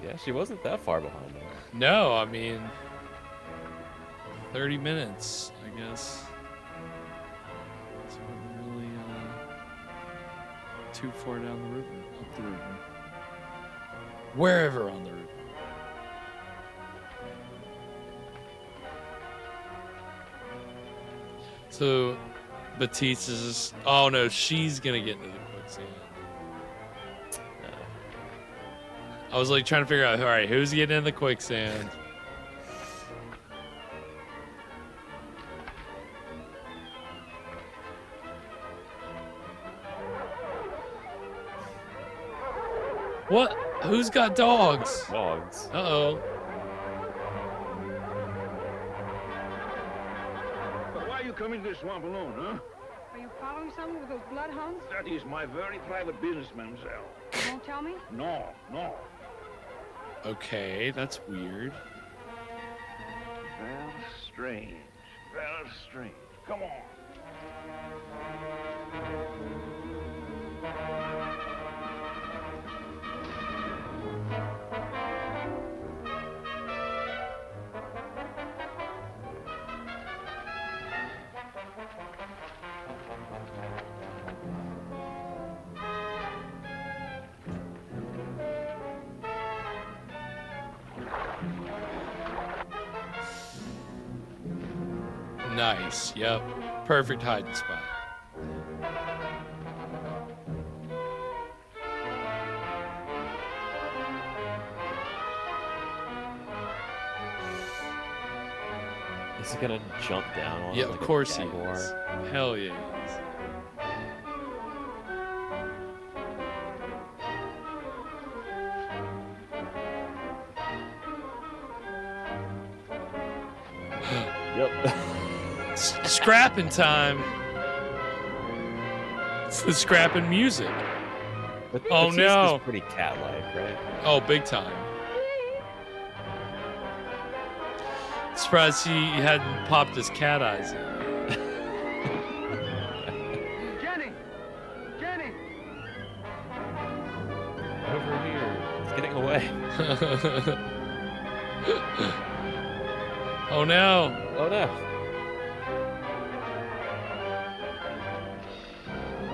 Yeah, she wasn't that far behind him. No, I mean, 30 minutes, I guess. It's not really too far down the river, up the river. Wherever on the river. So, Batiste is just, oh no, she's gonna get into the quicksand. I was like trying to figure out, all right, who's getting in the quicksand? What? Who's got dogs? Dogs. Uh-oh. Why are you coming to this swamp alone, huh? Are you following someone with those bloodhounds? That is my very private business, mademoiselle. You won't tell me? No, no. Okay, that's weird. Well, strange. Well, strange. Come on. Nice. Yep. Perfect hiding spot. Is he gonna jump down on Yeah, like of course a he jaguar? is. Hell yeah, he is. Yep. Scrapping time. It's the scrapping music. But Oh Batiste no. is pretty cat-like, right? Oh, big time. Surprised he hadn't popped his cat eyes in. Jenny! Jenny! Over here. It's getting away. Oh no. Oh no.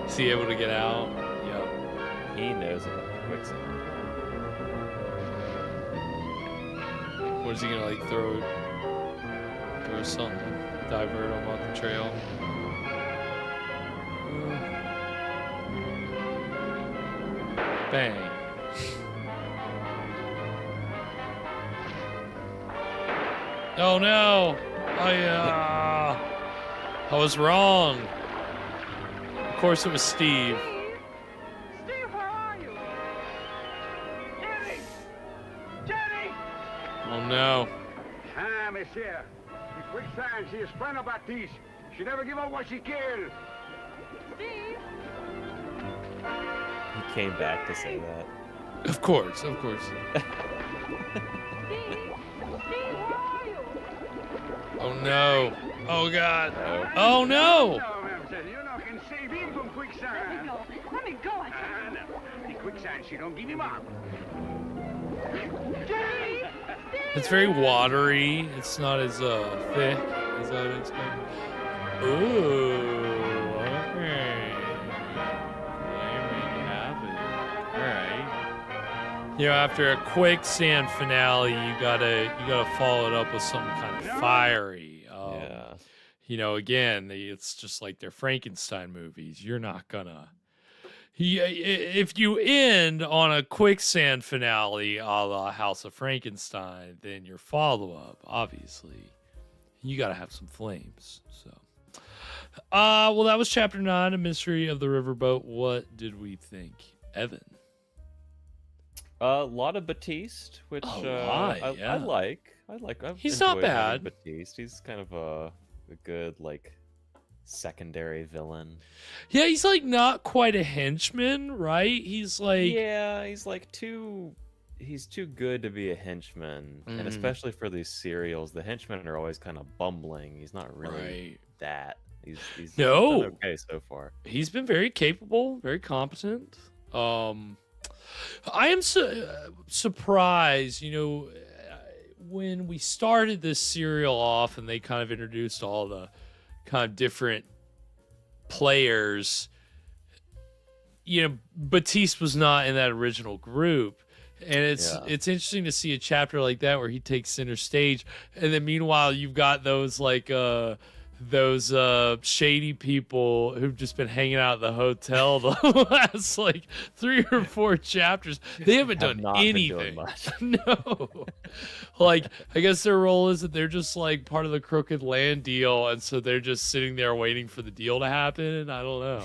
Is he able to get out? Yep. He knows about the quicksand. What is he gonna like throw something? Divert him off the trail? Bang. Oh no! I was wrong. Of course it was Steve. Steve, where are you? Jenny! Jenny! Oh no. Ah, monsieur. The quicksand, she is friend of Batiste. She never give up what she killed. Steve? He came back to say that. Of course, of course. Oh no. Oh god. Oh no. No, mademoiselle, you know can save him from quicksand. Let me go. I No. The quicksand, she don't give him up. It's very watery. It's not as thick as I would expect. Ooh, okay. Alright. You know, after a quicksand finale, you gotta follow it up with something kind of fiery. Yeah. You know, again, it's just like their Frankenstein movies. You're not gonna. If you end on a quicksand finale a la House of Frankenstein, then your follow-up, obviously, you got to have some flames. So, well, that was Chapter 9, A Mystery of the Riverboat. What did we think, Evan? A lot of Batiste, which yeah. I like. He's not enjoyed bad. Batiste. He's kind of a good like secondary villain. Yeah, he's like not quite a henchman, right? He's like he's like he's too good to be a henchman, and especially for these serials, the henchmen are always kind of bumbling. He's not really that. He's done okay so far. He's been very capable, very competent. I am surprised, you know, when we started this serial off and they kind of introduced all the kind of different players, you know, Batiste was not in that original group. And it's interesting to see a chapter like that where he takes center stage, and then meanwhile you've got those like those shady people who've just been hanging out at the hotel the last like 3 or 4 chapters. They haven't done anything. No. Like, I guess their role is that they're just like part of the crooked land deal, and so they're just sitting there waiting for the deal to happen. I don't know.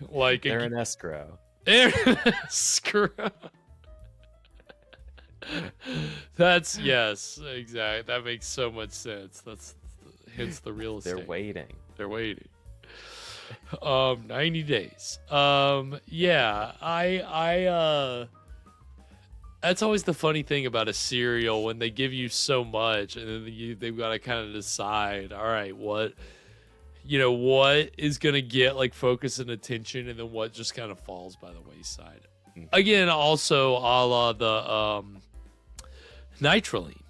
It's like they're in escrow. Screw. That's yes, exactly. That makes so much sense. That's hence the real estate. They're waiting. They're waiting. 90 days. Yeah, I that's always the funny thing about a serial when they give you so much and then they've got to kind of decide, all right, what is going to get like focus and attention and then what just kind of falls by the wayside. Again, also a la the nitroline.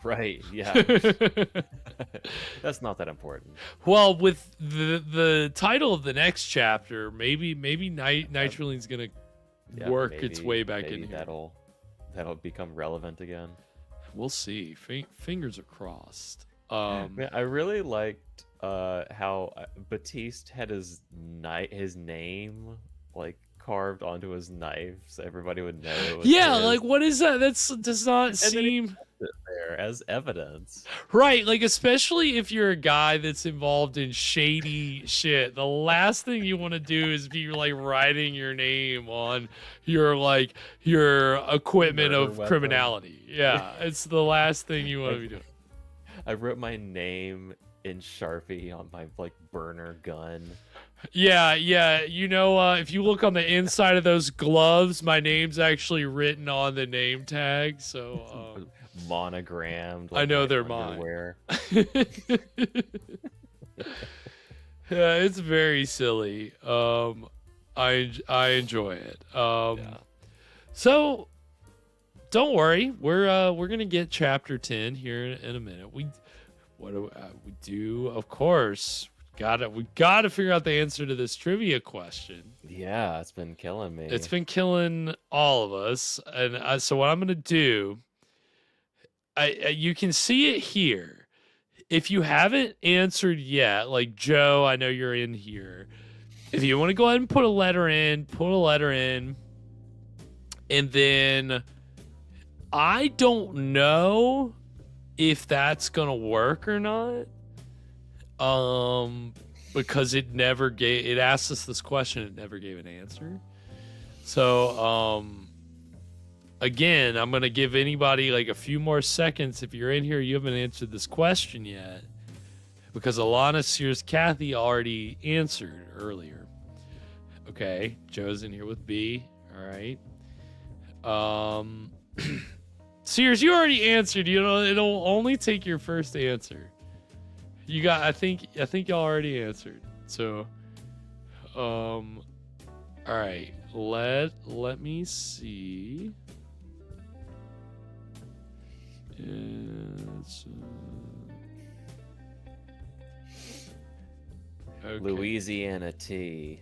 Right, yeah. That's not that important. Well, with the title of the next chapter, maybe nitroline's going to work its way back in here. That'll become relevant again. We'll see. Fingers are crossed. Man, I really liked how Batiste had his name like carved onto his knife, so everybody would know. It was his. Like what is that? Does not and seem there as evidence, right? Like especially if you're a guy that's involved in shady shit, the last thing you want to do is be like writing your name on your equipment of criminality. Yeah, it's the last thing you want to be doing. I wrote my name in Sharpie on my like burner gun. Yeah. If you look on the inside of those gloves, my name's actually written on the name tag. So monogrammed. Like I know they're underwear. mine. Yeah, it's very silly. I enjoy it. So don't worry, we're gonna get chapter 10 here in a minute. We do, of course. We gotta figure out the answer to this trivia question. Yeah, it's been killing me. It's been killing all of us, and so what I'm gonna do, you can see it here. If you haven't answered yet, like Joe, I know you're in here. If you want to go ahead and put a letter in, and then I don't know if that's gonna work or not. Because it asked us this question, it never gave an answer. So, again, I'm gonna give anybody like a few more seconds. If you're in here, you haven't answered this question yet, because Alana, Sears, Kathy already answered earlier. Okay, Joe's in here with B. All right. Sears, you already answered. It'll only take your first answer. You got. I think y'all already answered. So, all right. Let me see. Okay. Louisiana tea.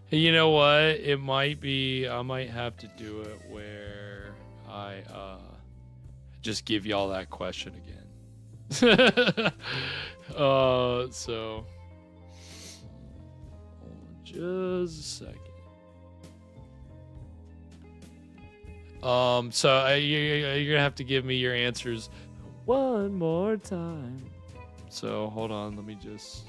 Hey, you know what? It might be. I might have to do it where I just give y'all that question again. So just a second. So you're gonna have to give me your answers one more time. So hold on, let me just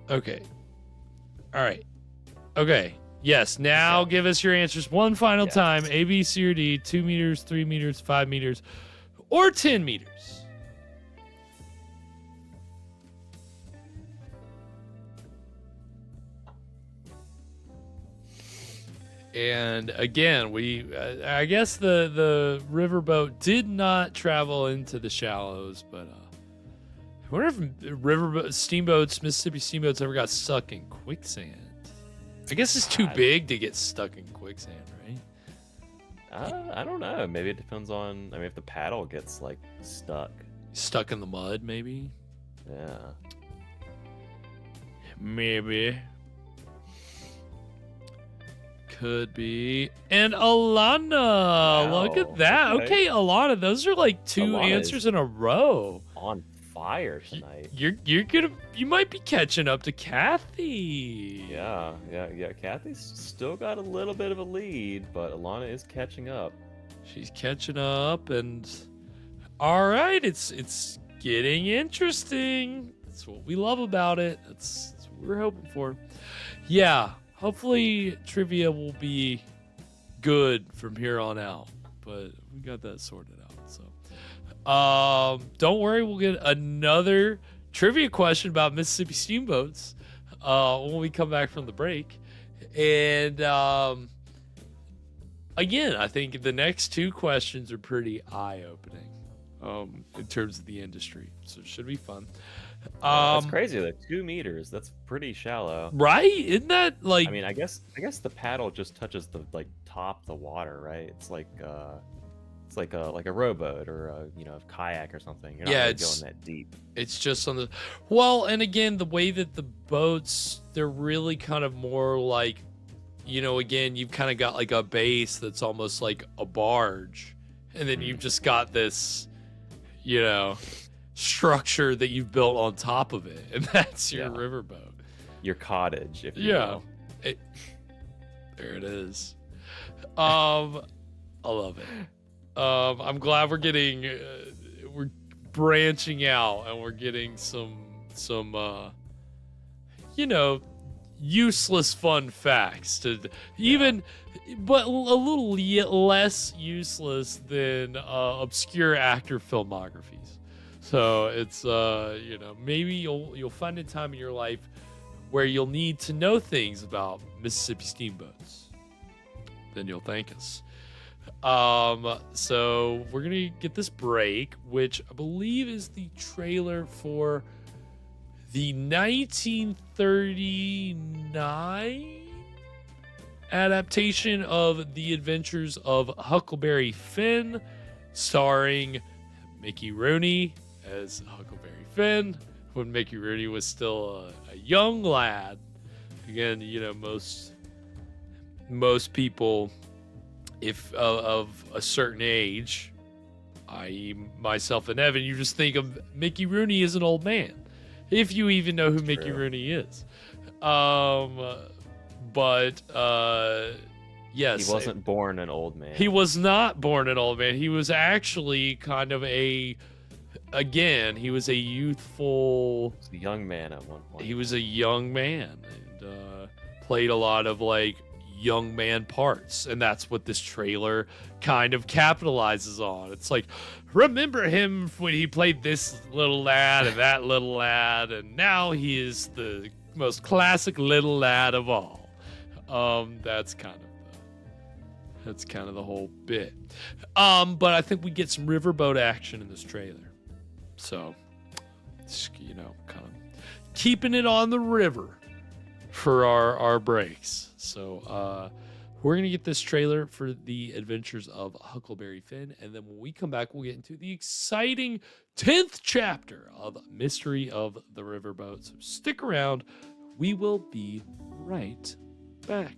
okay. All right. Okay. Yes, now give us your answers one final time. A, B, C, or D, 2 meters, 3 meters, 5 meters, or 10 meters. And again, I guess the riverboat did not travel into the shallows, but I wonder if Mississippi steamboats ever got stuck in quicksand. I guess it's too big to get stuck in quicksand, right? I don't know. Maybe it depends on. I mean, if the paddle gets like stuck in the mud, maybe. Yeah. Maybe. Could be. And Alana, wow. Look at that. Okay, Alana, those are like 2 answers in a row. On fire tonight. You might be catching up to Kathy. Yeah. Kathy's still got a little bit of a lead, but Alana is catching up. She's catching up, and all right, it's getting interesting. That's what we love about it. That's what we're hoping for. Yeah, hopefully trivia will be good from here on out, but we got that sorted out. So, don't worry, we'll get another trivia question about Mississippi steamboats when we come back from the break. And again, I think the next two questions are pretty eye-opening in terms of the industry, so it should be fun. That's crazy though. 2 meters. That's pretty shallow, right? Isn't that like? I mean, I guess the paddle just touches the top of the water, right? It's like a rowboat or a kayak or something. You're not really going that deep. It's just on the well, and again, the way that the boats, they're really kind of more like, again, you've kind of got like a base that's almost like a barge, and then you've just got this, structure that you've built on top of it, and that's your riverboat, your cottage, if you will. There it is. I love it. I'm glad we're getting we're branching out, and we're getting some useless fun facts to but a little less useless than obscure actor filmographies. So it's maybe you'll find a time in your life where you'll need to know things about Mississippi steamboats. Then you'll thank us. So we're gonna get this break, which I believe is the trailer for the 1939 adaptation of The Adventures of Huckleberry Finn, starring Mickey Rooney as Huckleberry Finn, when Mickey Rooney was still a young lad. Again, most people, if of a certain age, i.e. myself and Evan, you just think of Mickey Rooney as an old man, if you even know who Mickey Rooney is. Yes. He wasn't born an old man. He was not born an old man. He was actually kind of he was a youthful... He was a young man at one point. He was a young man and played a lot of young man parts, and that's what this trailer kind of capitalizes on. It's like, remember him when he played this little lad and that little lad, and now he is the most classic little lad of all. That's kind of the whole bit. But I think we get some riverboat action in this trailer, so kind of keeping it on the river for our breaks. So we're going to get this trailer for The Adventures of Huckleberry Finn, and then when we come back, we'll get into the exciting 10th chapter of Mystery of the Riverboat. So stick around. We will be right back.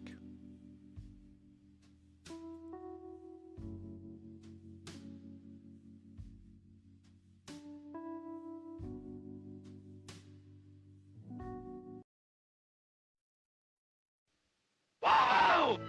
Wow!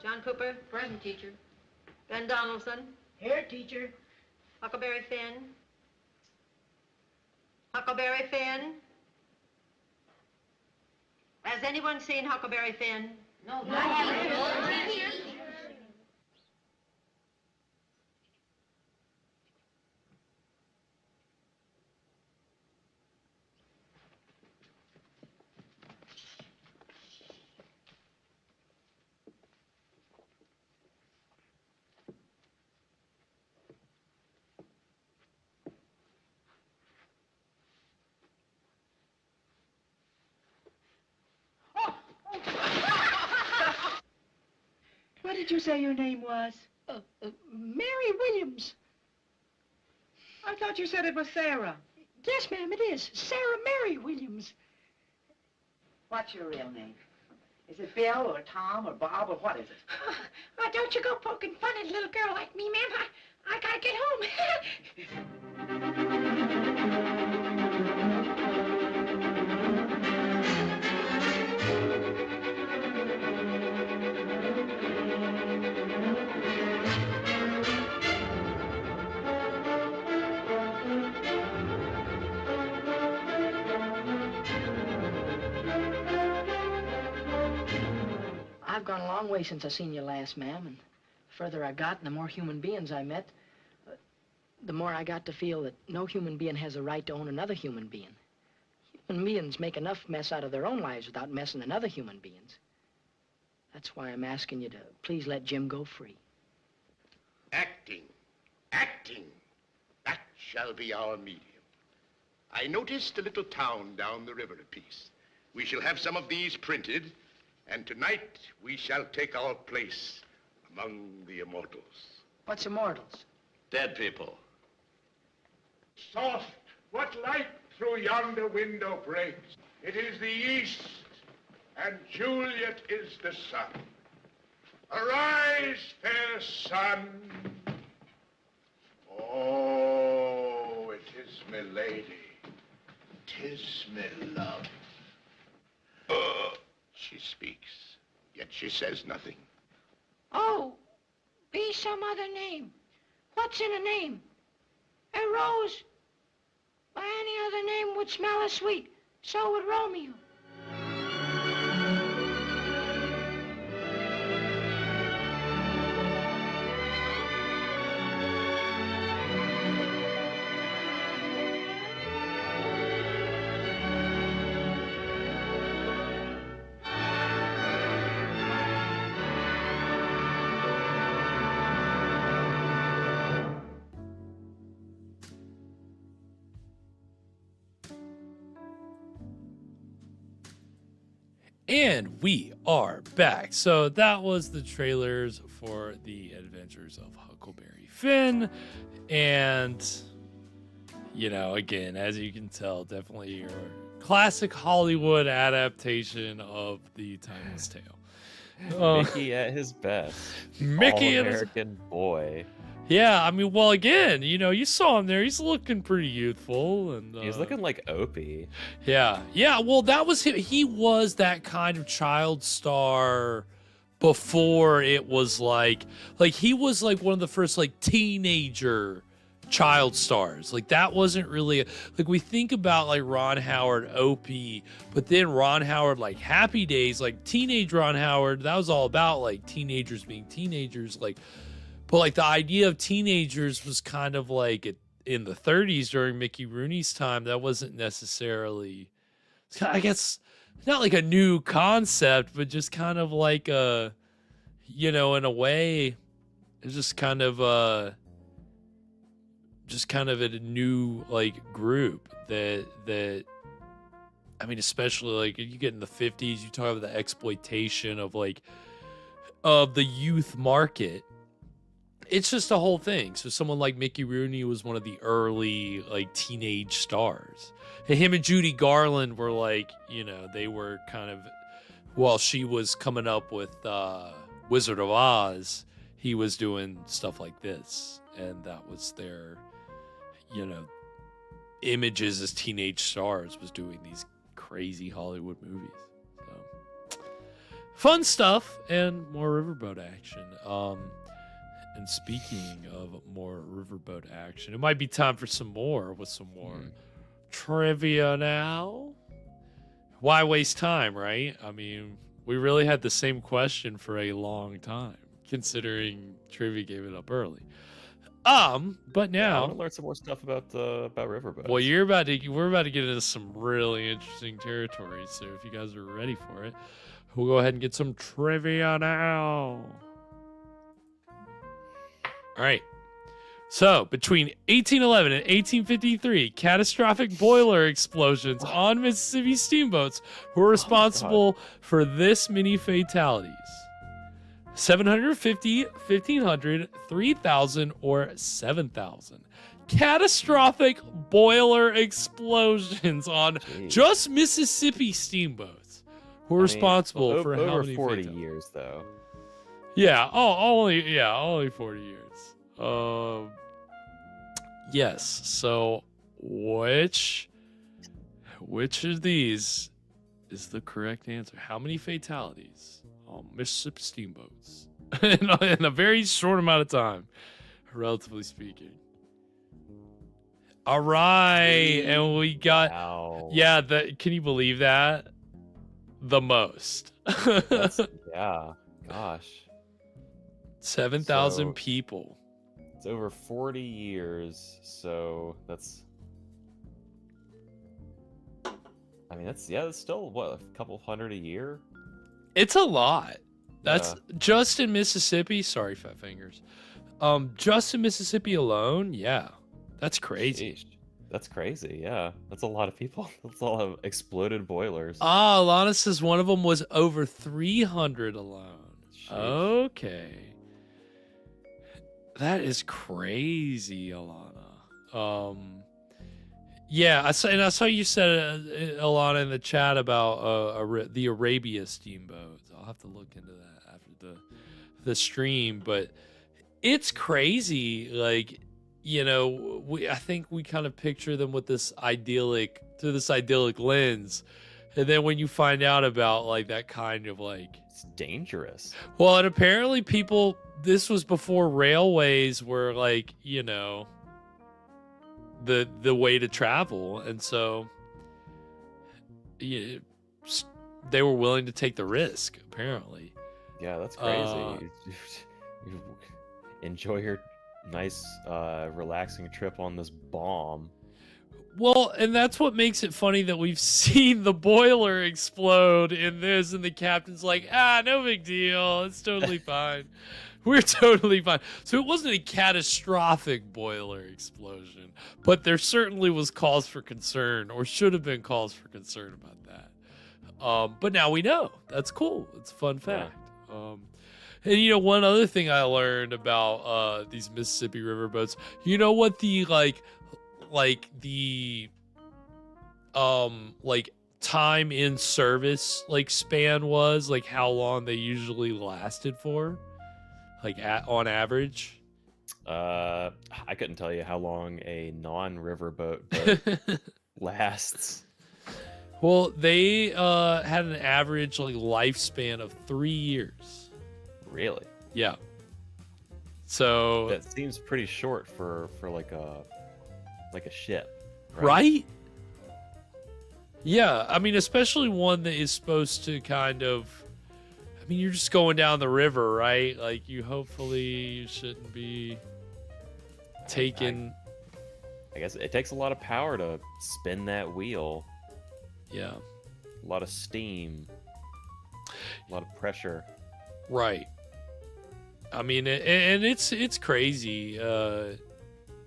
John Cooper. Present, teacher. Ben Donaldson. Here, teacher. Huckleberry Finn. Huckleberry Finn. Has anyone seen Huckleberry Finn? No, did you say your name was? Mary Williams. I thought you said it was Sarah. Yes, ma'am, it is. Sarah Mary Williams. What's your real name? Is it Bill or Tom or Bob or what is it? Don't you go poking fun at a little girl like me, ma'am. I gotta get I've gone a long way since I seen you last, ma'am, and the further I got and the more human beings I met, the more I got to feel that no human being has a right to own another human being. Human beings make enough mess out of their own lives without messing another human beings. That's why I'm asking you to please let Jim go free. Acting. That shall be our medium. I noticed a little town down the river a piece. We shall have some of these printed, and tonight we shall take our place among the immortals. What's immortals? Dead people. Soft, what light through yonder window breaks? It is the east, and Juliet is the sun. Arise, fair sun. Oh, it is my lady. 'Tis my love. She speaks, yet she says nothing. Oh, be some other name. What's in a name? A rose. By any other name would smell as sweet. So would Romeo. And we are back. So that was the trailers for the Adventures of Huckleberry Finn. And, you know, again, as you can tell, definitely your classic Hollywood adaptation of the Timeless Tale. Mickey at his best. Mickey All-American boy. Yeah, I mean, well, again, you know, you saw him there. He's looking pretty youthful, and he's looking like Opie. Yeah. Well, that was him. He was that kind of child star before it was like he was like one of the first like teenager child stars. Like that wasn't really like we think about like Ron Howard, Opie, but then Ron Howard like Happy Days, like teenage Ron Howard. That was all about like teenagers being teenagers, like. But like the idea of teenagers was kind of like in the 30s during Mickey Rooney's time. That wasn't necessarily, I guess, not like a new concept, but just kind of like a, you know, in a way, it's just kind of a new like group that. I mean, especially like you get in the 50s, you talk about the exploitation of the youth market. It's just a whole thing. So someone like Mickey Rooney was one of the early like teenage stars. And him and Judy Garland were like, you know, they were kind of, while she was coming up with Wizard of Oz, he was doing stuff like this. And that was their, you know, images as teenage stars, was doing these crazy Hollywood movies. So fun stuff and more riverboat action. And speaking of more riverboat action, it might be time for some more trivia now. Why waste time, right? I mean, we really had the same question for a long time, considering trivia gave it up early. But now I want to learn some more stuff about riverboats. Well, we're about to get into some really interesting territory. So if you guys are ready for it, we'll go ahead and get some trivia now. All right. So, between 1811 and 1853, catastrophic boiler explosions on Mississippi steamboats were responsible for this many fatalities. 750, 1,500, 3,000, or 7,000. Catastrophic boiler explosions on just Mississippi steamboats were responsible for how many 40 fatalities? years, though. Yeah. Only 40 years. Yes. So which of these is the correct answer? How many fatalities on Mississippi steamboats in a very short amount of time, relatively speaking? All right, and we got can you believe that? The most. Yeah, gosh. 7,000 people. It's over 40 years, so that's still what, a couple hundred a year? It's a lot. That's just in Mississippi. Sorry, Fat Fingers. Just in Mississippi alone, yeah. That's crazy. Sheesh. That's crazy, yeah. That's a lot of people. That's a lot of exploded boilers. Alana says one of them was over 300 alone. Sheesh. Okay. That is crazy, Alana. Yeah, I saw you said, Alana, in the chat about the Arabia steamboats. I'll have to look into that after the stream, but it's crazy. Like, you know, I think we kind of picture them with this idyllic lens, and then when you find out about like that kind of like, it's dangerous. Well, and apparently this was before railways were like, you know, the way to travel, and so they were willing to take the risk, apparently. Yeah, that's crazy. You enjoy your nice relaxing trip on this bomb. Well, and that's what makes it funny that we've seen the boiler explode in this, and the captain's like, no big deal, it's totally fine. We're totally fine. So it wasn't a catastrophic boiler explosion, but there certainly was cause for concern, or should have been cause for concern about that. But now we know. That's cool. It's a fun fact. Yeah. And you know, one other thing I learned about these Mississippi riverboats, you know what the time in service span was, like how long they usually lasted for, on average? I couldn't tell you how long a non-riverboat boat lasts. Well, they had an average lifespan of 3 years. Really? Yeah. So that seems pretty short for like a ship, right? Yeah, I mean, especially one that is supposed to kind of, I mean, you're just going down the river, right? Like, hopefully you shouldn't be taking. I guess it takes a lot of power to spin that wheel. Yeah. A lot of steam. A lot of pressure. Right. I mean, and it's crazy.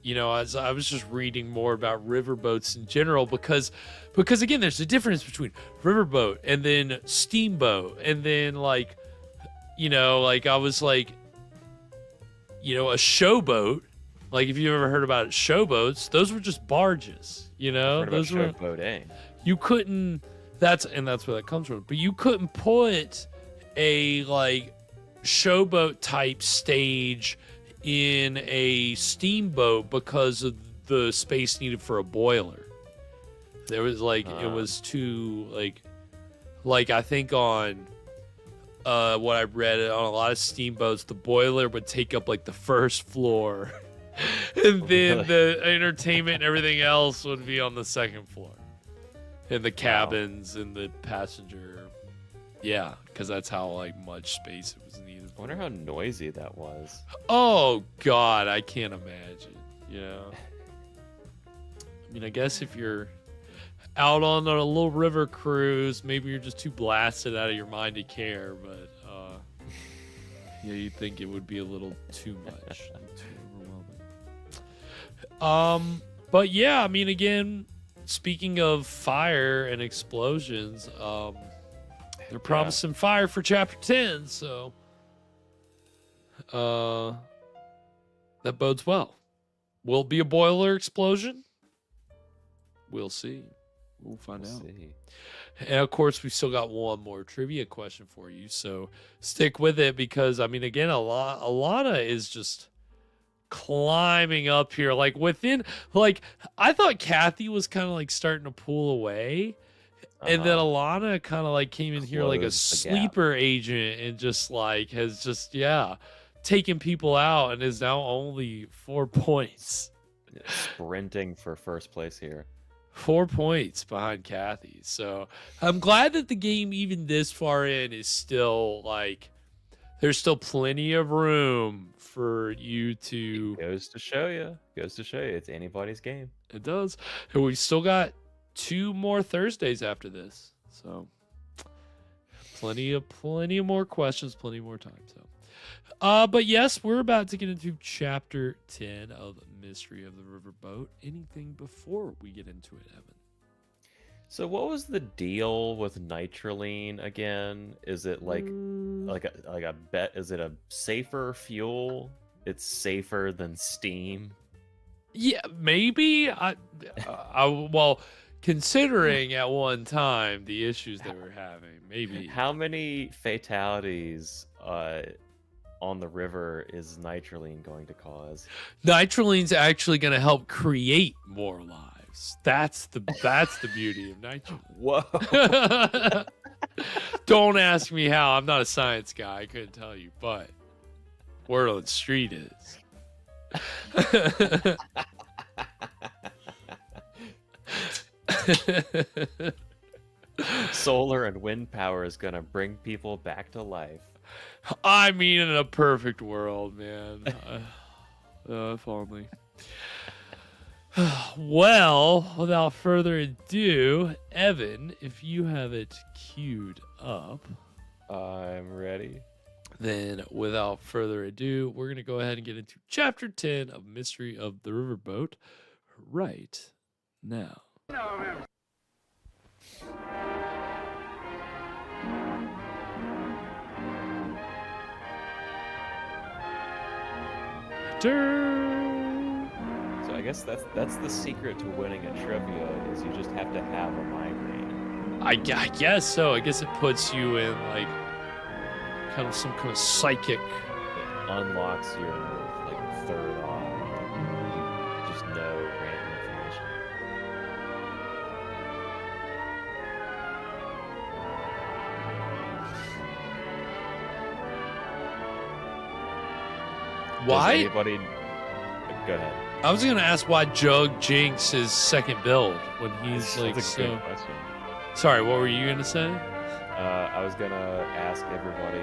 You know, as I was just reading more about riverboats in general, because again, there's a difference between riverboat and then steamboat, and then I was like, you know, a showboat. Like, if you ever heard about showboats, those were just barges. You know, those were showboating. You couldn't. That's where that comes from. But you couldn't put a showboat type stage in a steamboat because of the space needed for a boiler. There was it was too I think on what I read, on a lot of steamboats, the boiler would take up the first floor, and then the entertainment and everything else would be on the second floor, and the cabins and the passenger. Yeah, because that's how much space it was needed. I wonder how noisy that was. Oh God, I can't imagine. Yeah. I mean, I guess if you're out on a little river cruise, maybe you're just too blasted out of your mind to care. But yeah, you'd think it would be a little too much, too overwhelming. But yeah, I mean, again, speaking of fire and explosions, they're promising fire for Chapter 10, so that bodes well. Will it be a boiler explosion? We'll see. We'll find out. See. And of course, we still got one more trivia question for you, so stick with it because I mean, again, Alana is just climbing up here. Like I thought Kathy was kind of like starting to pull away, and then Alana kind of like came in here like a sleeper agent and just like has just taken people out and is now only 4 points. Sprinting for first place here. 4 points behind Kathy. So I'm glad that the game, even this far in, is still like there's still plenty of room for you to. It goes to show you. It's anybody's game. It does. And we've still got 2 more Thursdays after this. So plenty of more questions, plenty more time. So but yes, we're about to get into chapter 10 of Mystery of the Riverboat. Anything before we get into it, Evan? So what was the deal with nitroline again? Is it like a bet? Is it a safer fuel? It's safer than steam? Yeah, maybe. Well, considering at one time the issues they were having, maybe. How many fatalities on the river is nitroline going to cause? Nitroline's actually going to help create more lives. That's the beauty of nitroline. Whoa. Don't ask me how. I'm not a science guy. I couldn't tell you, but word on the street is. Solar and wind power is going to bring people back to life. I mean, in a perfect world, man. If only. Well, without further ado, Evan, if you have it queued up. I'm ready. Then, without further ado, we're going to go ahead and get into Chapter 10 of Mystery of the Riverboat right now. So I guess that's the secret to winning at trivia is you just have to have a migraine. I guess so. I guess it puts you in like kind of some kind of psychic. It unlocks your like third eye. You just know random information. Why? Does anybody... Go ahead. I was gonna ask why Jug jinx his second build when he's That's like a so. good question. Sorry, what were you gonna say? I was gonna ask everybody,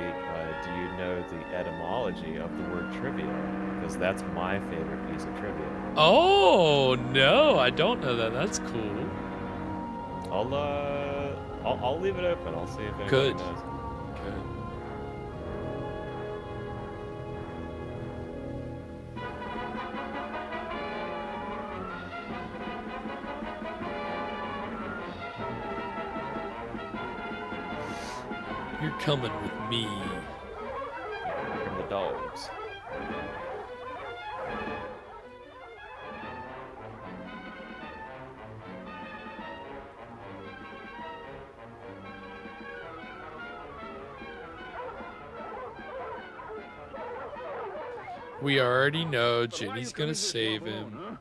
do you know the etymology of the word trivia? Because that's my favorite piece of trivia. Oh no, I don't know that. That's cool. I'll leave it open. I'll see if anybody Good. knows. Good. You're coming with me. From the dogs. We already know Jenny's gonna save him.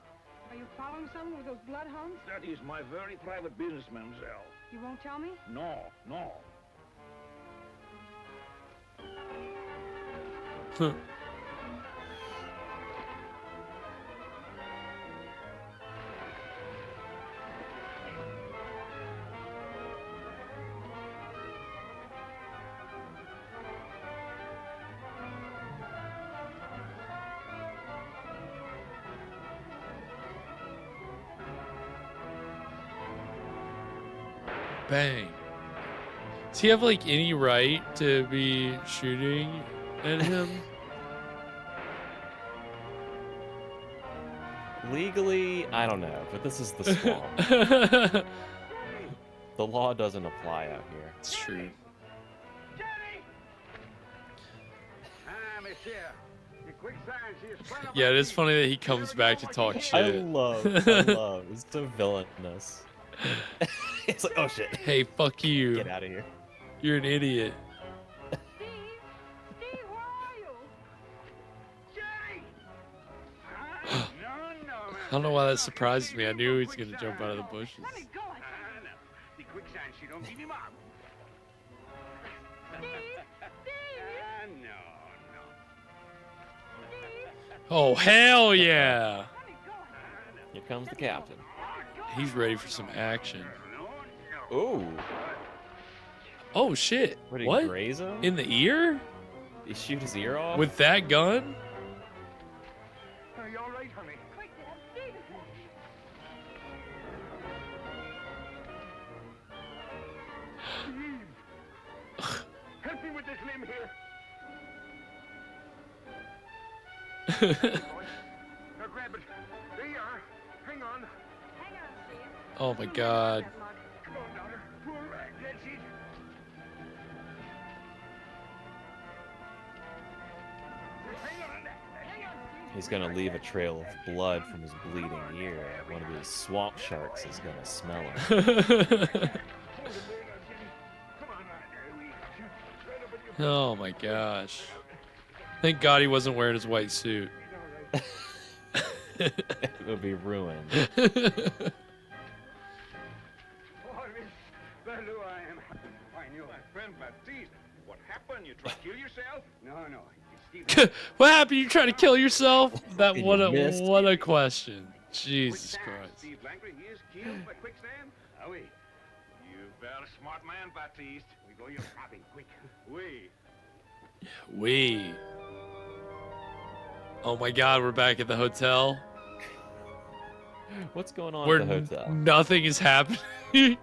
Are you following someone with those bloodhounds? That is my very private business, mademoiselle. You won't tell me? No, no. Bang. Does he have like any right to be shooting at him? Legally, I don't know, but this is the swamp. The law doesn't apply out here. It's true. Miss Yeah, it is funny that he comes back to talk shit. I love. It's so villainous. It's like, oh shit. Hey, fuck you. Get out of here. You're an idiot. I don't know why that surprised me. I knew he was gonna jump out of the bushes. The quicksand, she don't give him up. Oh, hell yeah. Here comes the captain. He's ready for some action. Ooh. Oh, shit. What, did he What? graze him? In the ear? He shoot his ear off? With that gun? Are you all right, honey? Help me with this limb here. Now grab it. There you are. Hang on. Oh my god. Come on, daughter. Pull right. That's it. He's gonna leave a trail of blood from his bleeding ear. One of these swamp sharks is gonna smell it. Oh my gosh. Thank God he wasn't wearing his white suit. It would be ruined. Oh, Miss Baloo, I am. I knew my friend Baptiste. What happened? You tried to kill yourself? No. What happened? You trying to kill yourself? That what a question. Jesus Christ. Steve Langry, he is killed by quicksand? Ah, oui. You very smart man, Baptiste. We go your shopping quick. We. Oh my God, we're back at the hotel. What's going on Where at the hotel? Nothing is happening. Did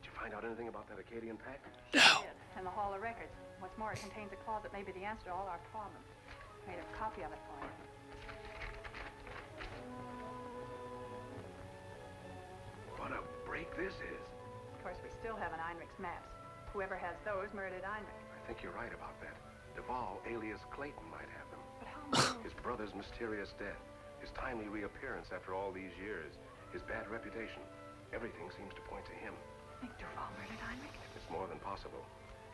you find out anything about that Acadian pact? No. In the Hall of Records. What's more, it contains a clause that may be the answer to all our problems. Made a copy of it for you. What a break this is. Of course, we still have an Heinrich's maps. Whoever has those murdered Heinrich. I think you're right about that. Duvall, alias Clayton, might have them. But how His brother's mysterious death, his timely reappearance after all these years, his bad reputation. Everything seems to point to him. think Duvall murdered Heinrich? It's more than possible.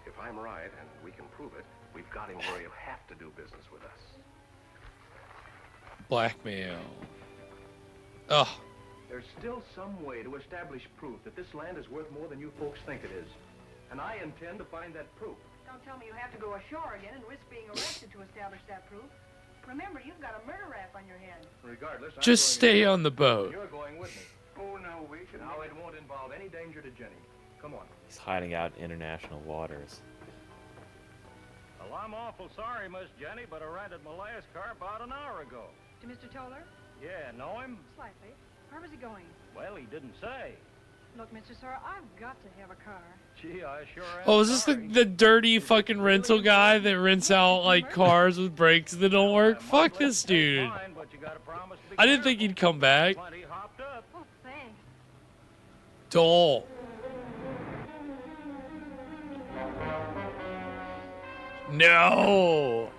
If I'm right, and we can prove it, we've got him where he'll have to do business with us. Blackmail. Oh. There's still some way to establish proof that this land is worth more than you folks think it is. And I intend to find that proof. Don't tell me you have to go ashore again and risk being arrested to establish that proof. Remember, you've got a murder rap on your head. Regardless, Just stay on the boat. You're going with me. Oh, no, we can. Now, it won't involve any danger to Jenny. Come on. He's hiding out in international waters. Well, I'm awful sorry, Miss Jenny, but I rented my last car about an hour ago. To Mr. Toller? Yeah, know him? Slightly. Where was he going? Well, he didn't say. Look, Mr. Sir, I've got to have a car. Gee, I sure am. Oh, is this the dirty fucking rental guy that rents out like cars with brakes that don't work? Fuck this dude. I didn't think he'd come back. Oh, thanks. Dole. No.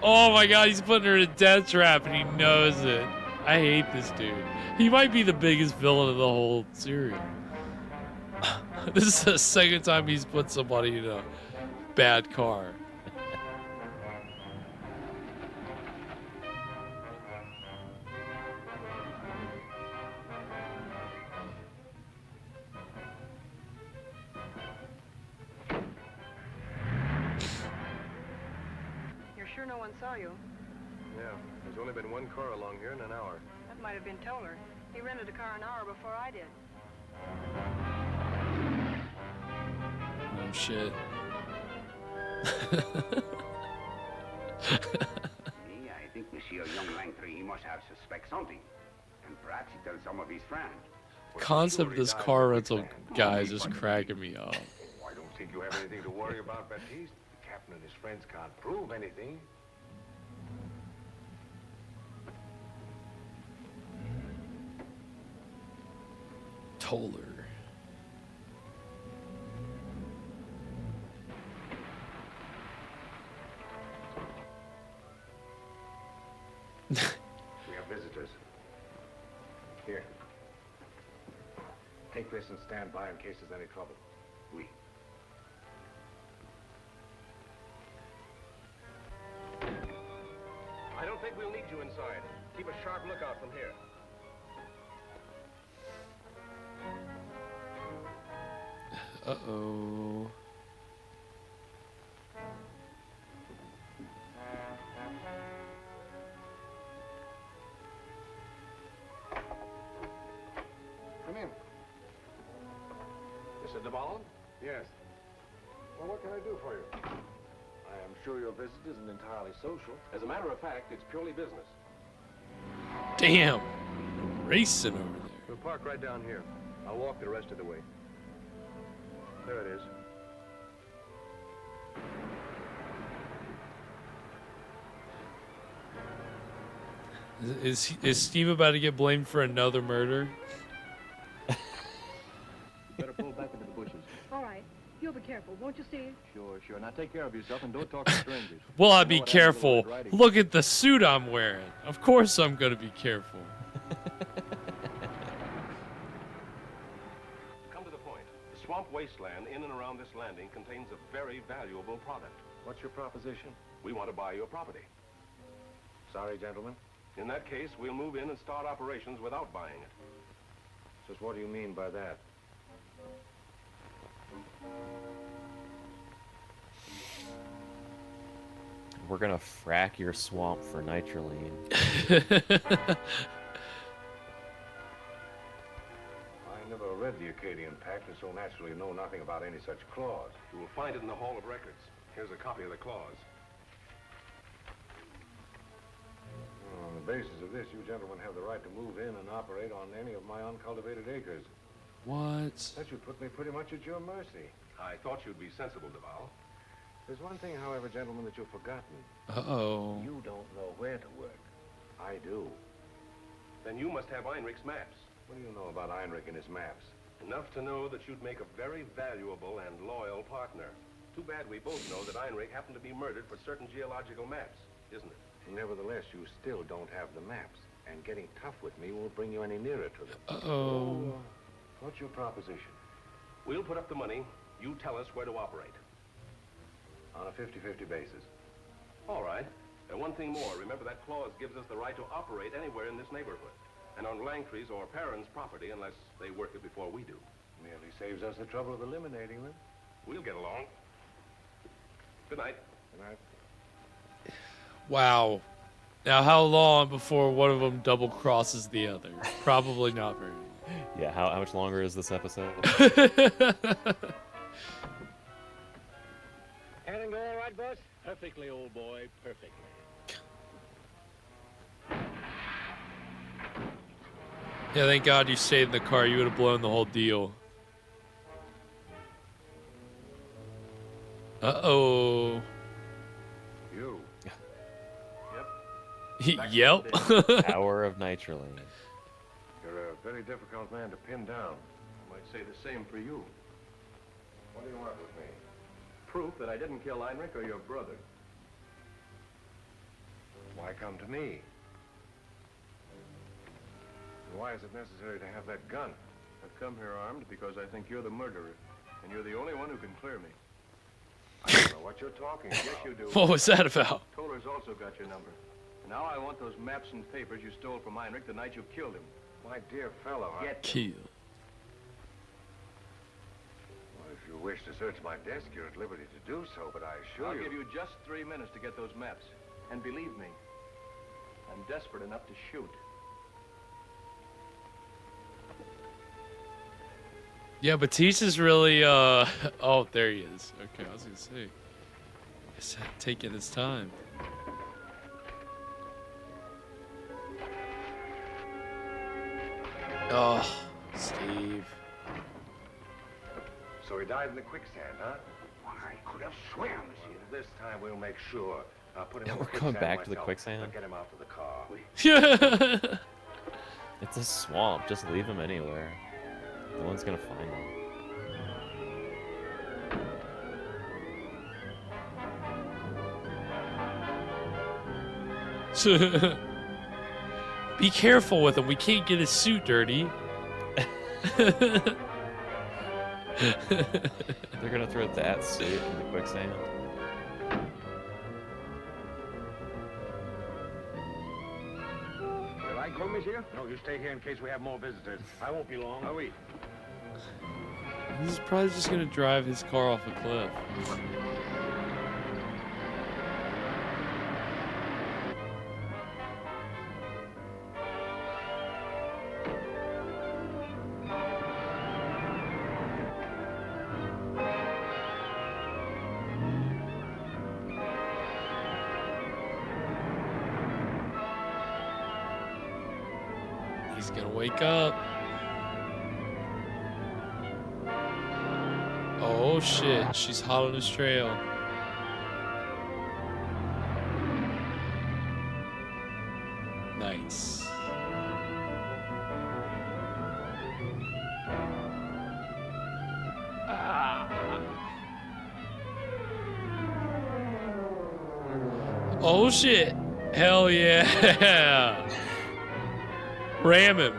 Oh my God, he's putting her in a death trap and he knows it. I hate this dude. He might be the biggest villain of the whole series. This is the second time he's put somebody in a bad car. You're sure no one saw you? Yeah, there's only been one car along here in an hour. That might have been Toller. He rented a car an hour before I did. Oh shit. I think Monsieur Young Langtry, he must have suspect something. And perhaps he tells some of his friends. Concept of this car rental guy is just cracking me up. Oh, I don't think you have anything to worry about, Baptiste. The captain and his friends can't prove anything. Toller. We have visitors. Here. Take this and stand by in case there's any trouble. Oui. I don't think we'll need you inside. Keep a sharp lookout from here. Uh-oh. Come in. Mr. Duval? Yes. Well, what can I do for you? I am sure your visit isn't entirely social. As a matter of fact, it's purely business. Damn. Racing over there. We'll park right down here. I'll walk the rest of the way. There it is. Is Steve about to get blamed for another murder? Better pull back into the bushes. All right. You'll be careful, won't you, Steve? Sure. Now take care of yourself and don't talk to strangers. Will I be careful? Look at the suit I'm wearing. Of course I'm gonna be careful. Come to the point. The swamp wasteland in and around this landing contains a very valuable product. What's your proposition? We want to buy your property. Sorry, gentlemen. In that case, we'll move in and start operations without buying it. Just what do you mean by that? We're gonna frack your swamp for nitroline. I never read the Acadian Pact and so naturally know nothing about any such clause. You will find it in the Hall of Records. Here's a copy of the clause. On the basis of this, you gentlemen have the right to move in and operate on any of my uncultivated acres. What? That should put me pretty much at your mercy. I thought you'd be sensible, Duval. There's one thing, however, gentlemen, that you've forgotten. Uh-oh. You don't know where to work. I do. Then you must have Heinrich's maps. What do you know about Heinrich and his maps? Enough to know that you'd make a very valuable and loyal partner. Too bad we both know that Heinrich happened to be murdered for certain geological maps, isn't it? Nevertheless, you still don't have the maps, and getting tough with me won't bring you any nearer to them. Uh-oh. So, what's your proposition? We'll put up the money. You tell us where to operate. On a 50-50 basis. All right. And one thing more. Remember that clause gives us the right to operate anywhere in this neighborhood. And on Langtry's or Perrin's property unless they work it before we do. Merely saves us the trouble of eliminating them. We'll get along. Good night. Good night. Wow. Now, how long before one of them double crosses the other? Probably not very long. Yeah, how much longer is this episode? Everything go all right, boss? Perfectly, old boy. Perfectly. Yeah, thank God you stayed in the car. You would have blown the whole deal. Uh-oh. You. Yep. Power of nitroline. You're a very difficult man to pin down. I might say the same for you. What do you want with me? Proof that I didn't kill Heinrich or your brother. Why come to me? Why is it necessary to have that gun? I've come here armed because I think you're the murderer, and you're the only one who can clear me. I don't know what you're talking about. Yes, you do. What was that about? Toller's also got your number. Now I want those maps and papers you stole from Heinrich the night you killed him. My dear fellow, Kill. Well, if you wish to search my desk, you're at liberty to do so, but I assure I'll you... give you just 3 minutes to get those maps. And believe me, I'm desperate enough to shoot. Yeah, Batista's really, oh, there he is. Okay, I was gonna say. He's taking his time. Oh, Steve. So he died in the quicksand, huh? I could have sworn, monsieur. This time we'll make sure. I'll put him in the We're going quicksand back to the myself. quicksand? I'll get him out to the car. It's a swamp. Just leave him anywhere. No one's gonna find him. Be careful with him. We can't get his suit dirty. They're gonna throw that suit in the quicksand. Shall I go, monsieur? No, you stay here in case we have more visitors. I won't be long. Oh, oui. He's probably just gonna drive his car off a cliff. He's gonna wake up. Oh shit, she's hot on his trail. Nice. Oh shit. Hell yeah. Ram him.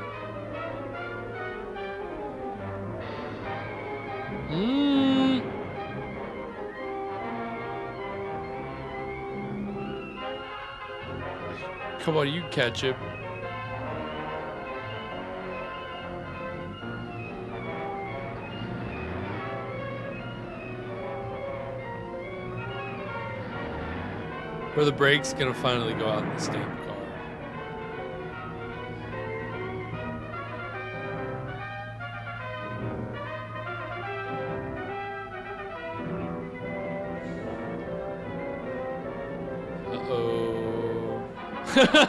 Come on, you can catch it. Where the brake's gonna finally go out in this damn car.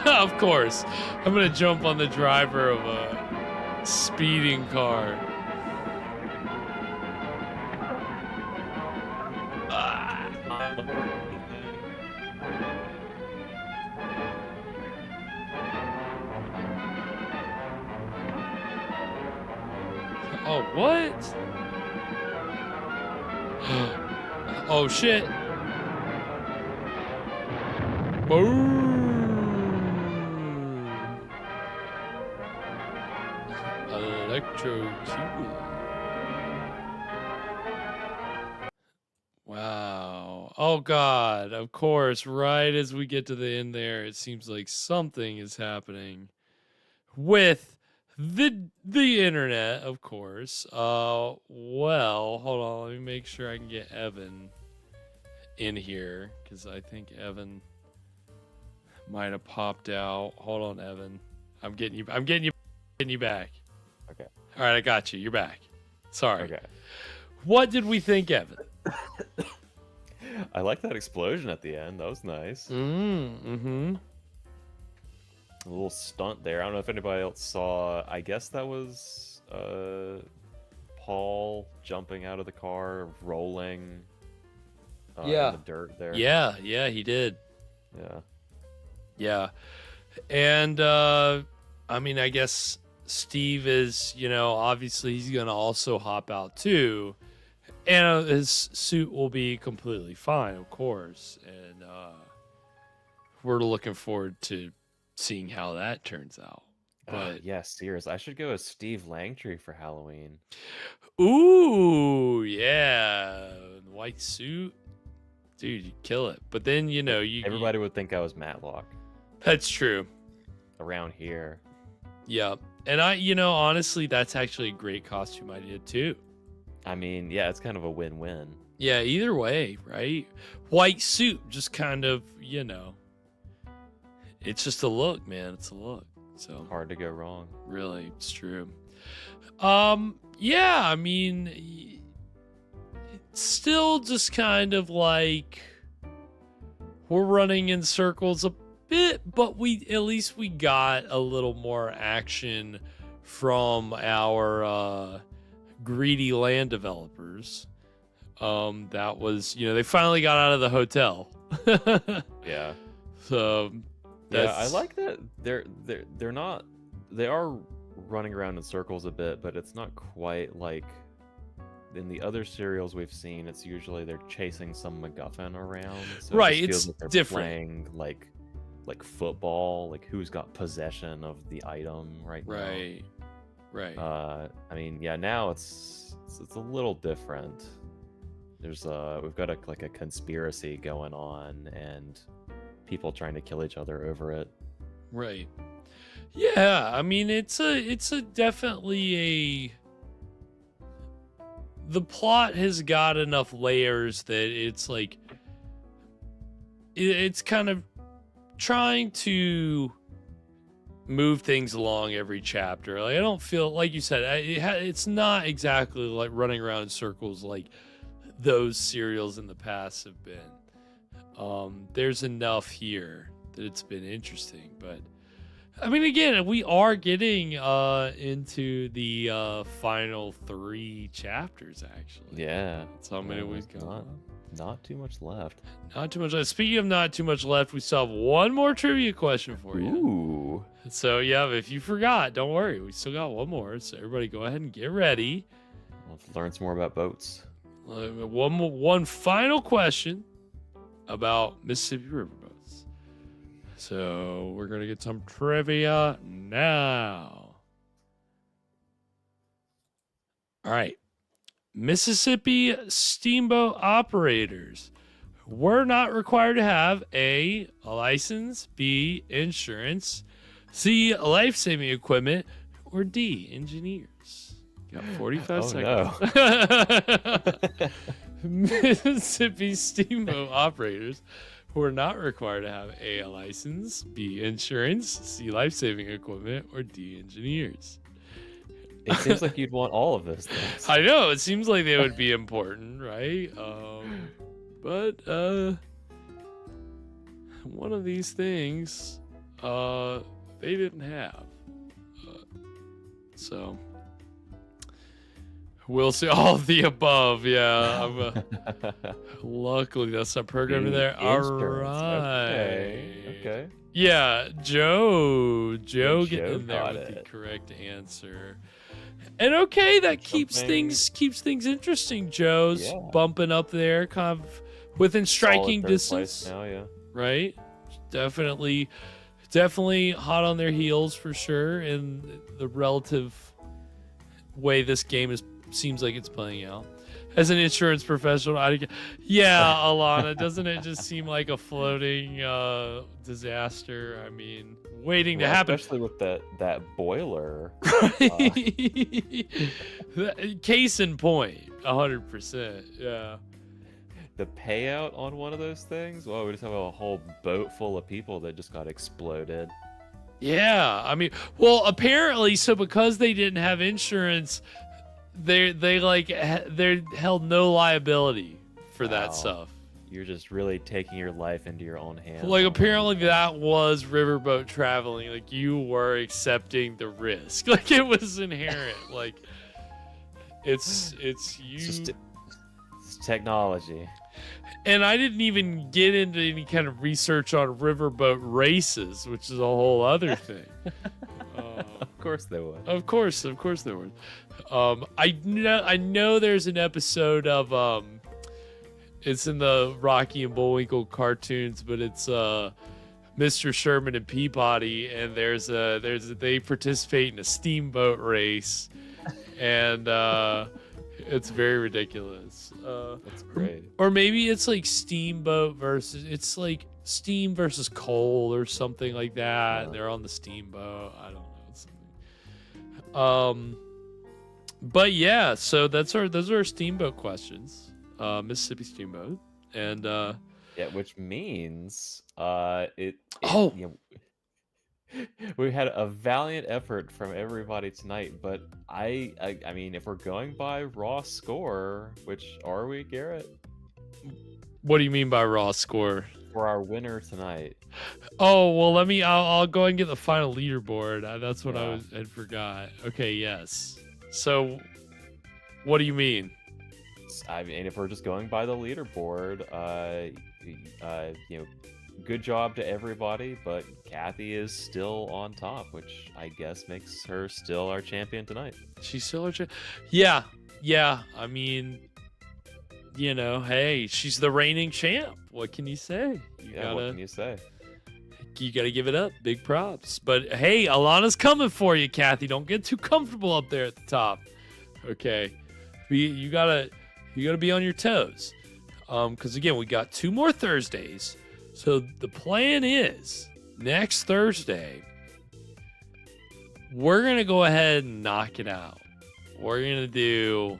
Of course. I'm gonna jump on the driver of a speeding car. Oh, what? Oh, shit. Boom. Electrocute. Wow. Oh God. Of course, right as we get to the end there, it seems like something is happening with the internet, of course. Well, hold on, let me make sure I can get Evan in here, because I think Evan might have popped out. Hold on, Evan. I'm getting you back. Okay. All right, I got you. You're back. Sorry. Okay. What did we think, Evan? I like that explosion at the end. That was nice. Mm-hmm. A little stunt there. I don't know if anybody else saw. I guess that was Paul jumping out of the car, rolling in the dirt there. Yeah, he did. Yeah. And I mean, I guess Steve is, obviously he's going to also hop out too. And his suit will be completely fine, of course. And we're looking forward to seeing how that turns out. But yeah, serious. I should go as Steve Langtree for Halloween. Ooh, yeah. White suit. Dude, you kill it. But then, everybody would think I was Matlock. That's true. Around here. Yeah. And honestly, that's actually a great costume idea too. I mean, yeah, it's kind of a win-win. Yeah, either way, right? White suit, just kind of, it's just a look, man. It's a look. So hard to go wrong. Really, it's true. Yeah, I mean, it's still just kind of like we're running in circles a bit, but at least we got a little more action from our greedy land developers. That was, they finally got out of the hotel. Yeah. So I like that they're not, they are running around in circles a bit, but it's not quite like in the other serials we've seen. It's usually they're chasing some MacGuffin around. So right, it it's feels like they're different. playing like like football, like who's got possession of the item right now. Right. I mean, yeah, now it's a little different. There's we've got a conspiracy going on and people trying to kill each other over it. Right. Yeah, I mean it's a definitely the plot has got enough layers that it's like it's kind of trying to move things along every chapter. Like, I don't feel, like you said, it's not exactly like running around in circles like those serials in the past have been. There's enough here that it's been interesting, but I mean, again, we are getting into the final 3 chapters, actually. Yeah. That's how many we've got. Not too much left. Not too much left. Speaking of not too much left, we still have one more trivia question for you. Ooh. So, yeah, if you forgot, don't worry. We still got one more. So, everybody go ahead and get ready. Let's learn some more about boats. One final question about Mississippi riverboats. So, we're going to get some trivia now. All right. Mississippi steamboat operators were not required to have A, a license, B, insurance, C, life-saving equipment, or D, engineers. Got 45 seconds. No. Mississippi steamboat operators were not required to have A, a license, B, insurance, C, life-saving equipment, or D, engineers. It seems like you'd want all of those things. I know, it seems like they would be important, right? But one of these things they didn't have. So we'll see. All of the above, yeah. Luckily, that's not programmed in there. All right. Okay. Yeah, Joe getting in there with it. the correct answer. And okay, that keeps things interesting. Joe's bumping up there, kind of within striking distance. Now, yeah. Right? Definitely hot on their heels for sure in the relative way this game seems like it's playing out. As an insurance professional, Alana, doesn't it just seem like a floating disaster? I mean, waiting to happen. Especially with that boiler. Case in point, 100%. Yeah. The payout on one of those things? Well, we just have a whole boat full of people that just got exploded. Yeah, I mean, well, apparently, so because they didn't have insurance, they held no liability for that stuff. You're just really taking your life into your own hands. Like, apparently that was riverboat traveling. Like, you were accepting the risk. Like, it was inherent. Like, it's you. It's technology. And I didn't even get into any kind of research on riverboat races, which is a whole other thing. Of course they would. Of course they would. I know there's an episode of it's in the Rocky and Bullwinkle cartoons, but it's Mr. Sherman and Peabody, and they participate in a steamboat race, and it's very ridiculous. That's great. Or maybe it's like steamboat it's like steam versus coal or something like that. They're on the steamboat. I don't know. But yeah, so those are our steamboat questions. Mississippi Steamboat, and yeah, which means we had a valiant effort from everybody tonight, but I mean, if we're going by raw score, which are we, Garrett? What do you mean by raw score? For our winner tonight. Oh, well, I'll go and get the final leaderboard. That's what I had forgot. Okay, yes. So, what do you mean? I mean, if we're just going by the leaderboard, good job to everybody, but Kathy is still on top, which I guess makes her still our champion tonight. She's still our champion? Yeah. I mean, hey, she's the reigning champ. What can you say? What can you say? you got to give it up. Big props. But hey, Alana's coming for you, Kathy. Don't get too comfortable up there at the top. Okay. You gotta be on your toes. Because again, we got 2 more Thursdays. So the plan is next Thursday, we're going to go ahead and knock it out. We're going to do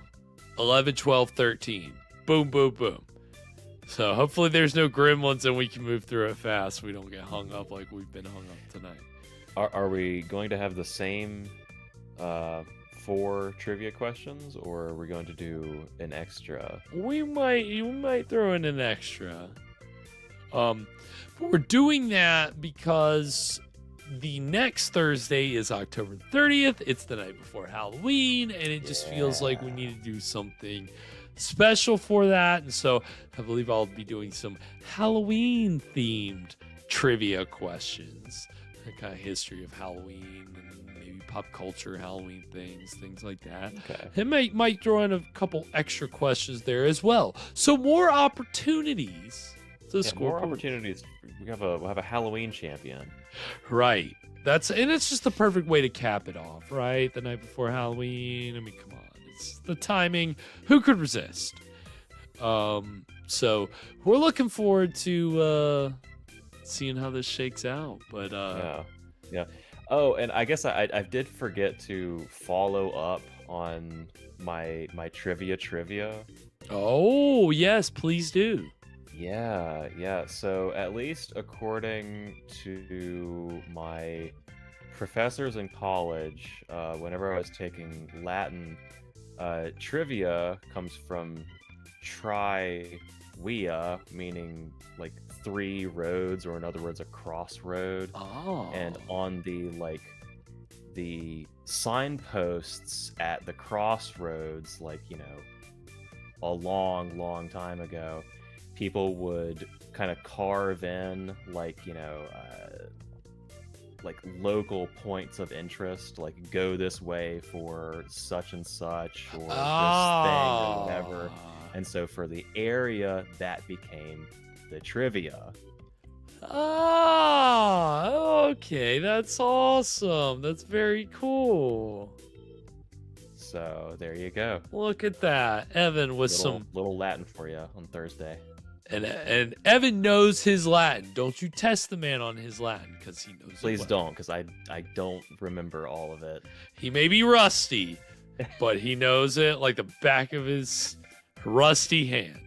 11, 12, 13. Boom, boom, boom. So hopefully there's no gremlins and we can move through it fast. We don't get hung up like we've been hung up tonight. Are we going to have the same 4 trivia questions, or are we going to do an extra? You might throw in an extra. But we're doing that because the next Thursday is October 30th. It's the night before Halloween, and it just feels like we need to do something special for that. And so I believe I'll be doing some Halloween themed trivia questions, the kind of history of Halloween and maybe pop culture Halloween things like that. Okay. It might throw in a couple extra questions there as well. So more opportunities to score. More opportunities. We'll have a Halloween champion. Right. And it's just the perfect way to cap it off, right? The night before Halloween. I mean, come on. It's the timing. Who could resist? So we're looking forward to seeing how this shakes out. But yeah. Oh, and I guess I did forget to follow up on my trivia. Oh, yes, please do. Yeah. So at least according to my professors in college, whenever I was taking Latin, trivia comes from tri-via, meaning like 3 roads, or in other words, a crossroad. Oh. And on the signposts at the crossroads, like, a long time ago, people would kind of carve in like local points of interest, like go this way for such and such, or this thing or whatever. And so for the area, that became the trivia. Okay, that's awesome. That's very cool. So there you go. Look at that. Evan with some little Latin for you on Thursday. And Evan knows his Latin. Don't you test the man on his Latin, because he knows. Please don't, because I don't remember all of it. He may be rusty, but he knows it like the back of his rusty hand.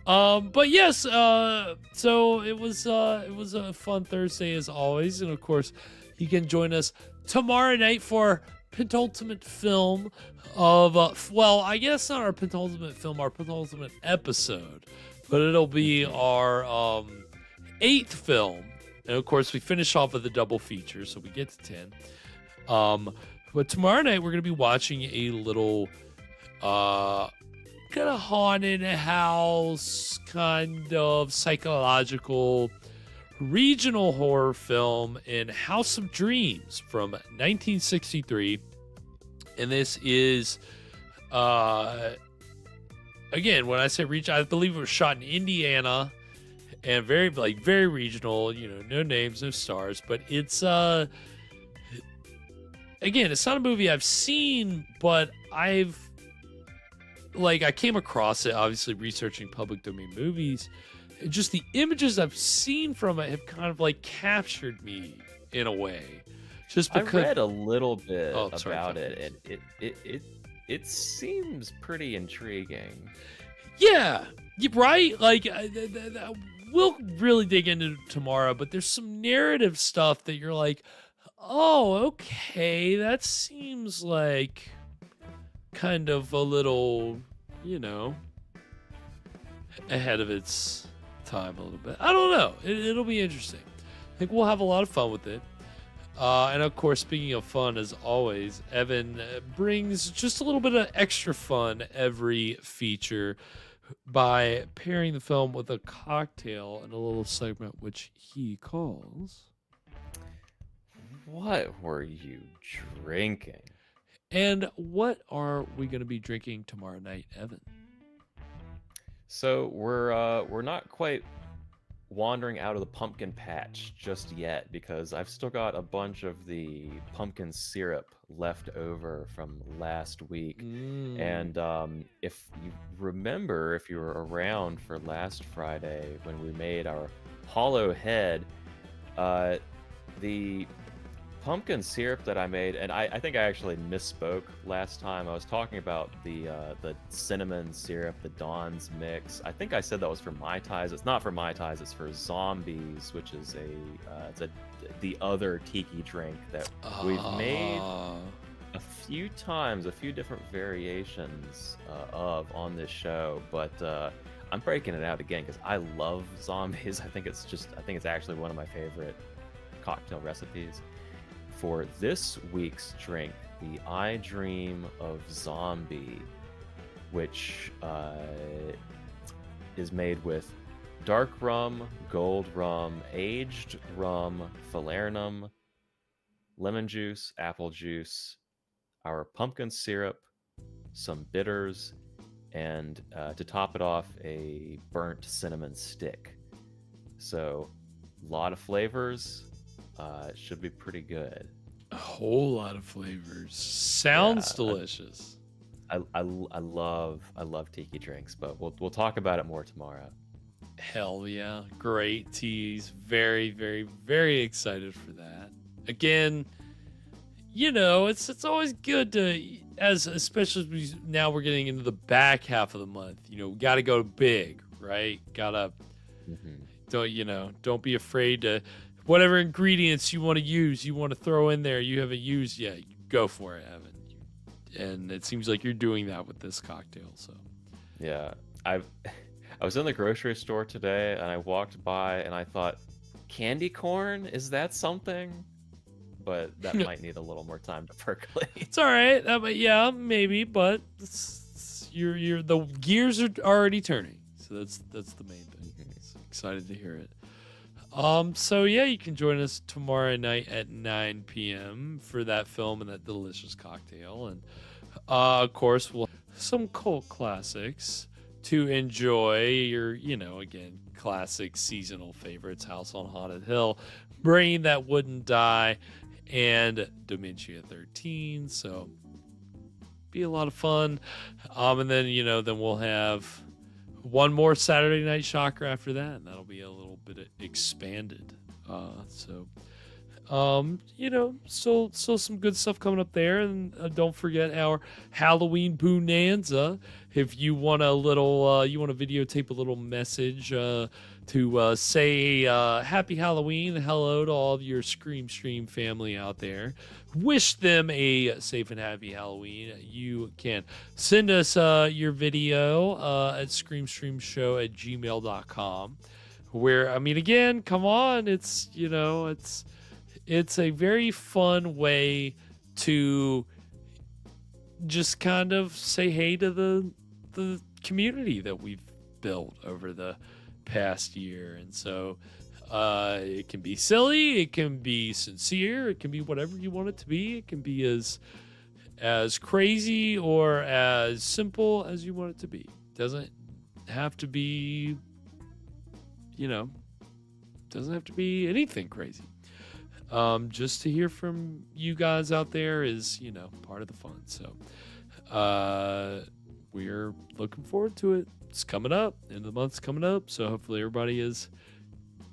But yes, so it was a fun Thursday as always, and of course, you can join us tomorrow night for penultimate film of I guess not our penultimate film, our penultimate episode, but it'll be our 8th film, and of course we finish off with a double feature, so we get to 10. But tomorrow night we're gonna be watching a little kind of haunted house, kind of psychological regional horror film in House of Dreams from 1963. And this is, again, when I say regional, I believe it was shot in Indiana, and very regional, no names, no stars, but it's, again, it's not a movie I've seen, but I came across it, obviously, researching public domain movies. Just the images I've seen from it have kind of captured me in a way. Just because I read a little bit about it, and it seems pretty intriguing. Yeah, right. We'll really dig into it tomorrow, but there's some narrative stuff that you're like, oh, okay, that seems like kind of a little, ahead of its time a little bit. I don't know. It'll be interesting. I think we'll have a lot of fun with it. And of course, speaking of fun, as always, Evan brings just a little bit of extra fun every feature by pairing the film with a cocktail in a little segment which he calls... What were you drinking? And what are we going to be drinking tomorrow night, Evan? So we're not quite wandering out of the pumpkin patch just yet because I've still got a bunch of the pumpkin syrup left over from last week. And if you remember, if you were around for last Friday when we made our hollow head, the pumpkin syrup that I made, and I think I actually misspoke last time. I was talking about the cinnamon syrup, the Dawn's mix. I think I said that was for Mai Tais. It's not for Mai Tais. It's for Zombies, which is the other tiki drink that we've made a few times, a few different variations of on this show. But I'm breaking it out again because I love Zombies. I think it's actually one of my favorite cocktail recipes. For this week's drink, the I Dream of Zombie, which is made with dark rum, gold rum, aged rum, falernum, lemon juice, apple juice, our pumpkin syrup, some bitters, and to top it off, a burnt cinnamon stick. So, a lot of flavors. It should be pretty good. A whole lot of flavors. Sounds delicious. I love tiki drinks, but we'll talk about it more tomorrow. Hell yeah. Great teas. Very, very, very excited for that. Again, it's always good to, especially now we're getting into the back half of the month, we got to go big, right? Gotta, don't be afraid to, whatever ingredients you want to use, you want to throw in there you haven't used yet, go for it, Evan. And it seems like you're doing that with this cocktail. So yeah, I was in the grocery store today and I walked by and I thought, candy corn, is that something? But that might need a little more time to percolate. It's all right. Yeah, maybe, but you're the gears are already turning, so that's the main thing. Excited to hear it. So yeah, you can join us tomorrow night at 9 p.m. for that film and that delicious cocktail. And of course, we'll have some cult classics to enjoy. Your, again, classic seasonal favorites, House on Haunted Hill, Brain That Wouldn't Die, and Dementia 13. So be a lot of fun. And then, then we'll have one more Saturday Night Shocker after that, and that'll be a little bit expanded. Still some good stuff coming up there. And don't forget our Halloween Bonanza. If you want you want to videotape a little message to say Happy Halloween, hello to all of your Scream Stream family out there. Wish them a safe and happy Halloween. You can send us your video at screamstreamshow@gmail.com. Where, again, come on, it's a very fun way to just kind of say hey to the community that we've built over the past year. And so it can be silly, it can be sincere, it can be whatever you want it to be. It can be as crazy or as simple as you want it to be. It doesn't have to be, doesn't have to be anything crazy. Just to hear from you guys out there is, part of the fun. So we're looking forward to it. It's coming up, end of the month's coming up. So hopefully everybody is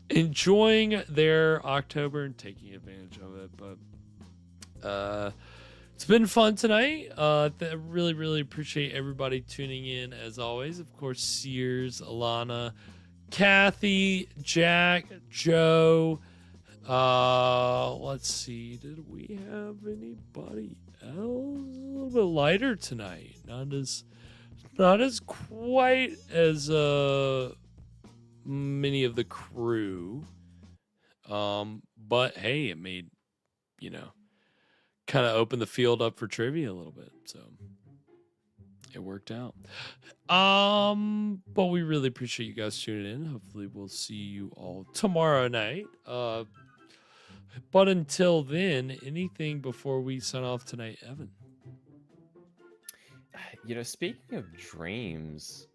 enjoying their October and taking advantage of it. But it's been fun tonight. Really, really appreciate everybody tuning in as always. Of course, Sears, Alana, Kathy, Jack, Joe. Let's see. Did we have anybody else? A little bit lighter tonight. Not as quite as many of the crew. But hey, it made, kind of open the field up for trivia a little bit. So it worked out. But we really appreciate you guys tuning in. Hopefully we'll see you all tomorrow night. But until then, anything before we sign off tonight, Evan? Speaking of dreams,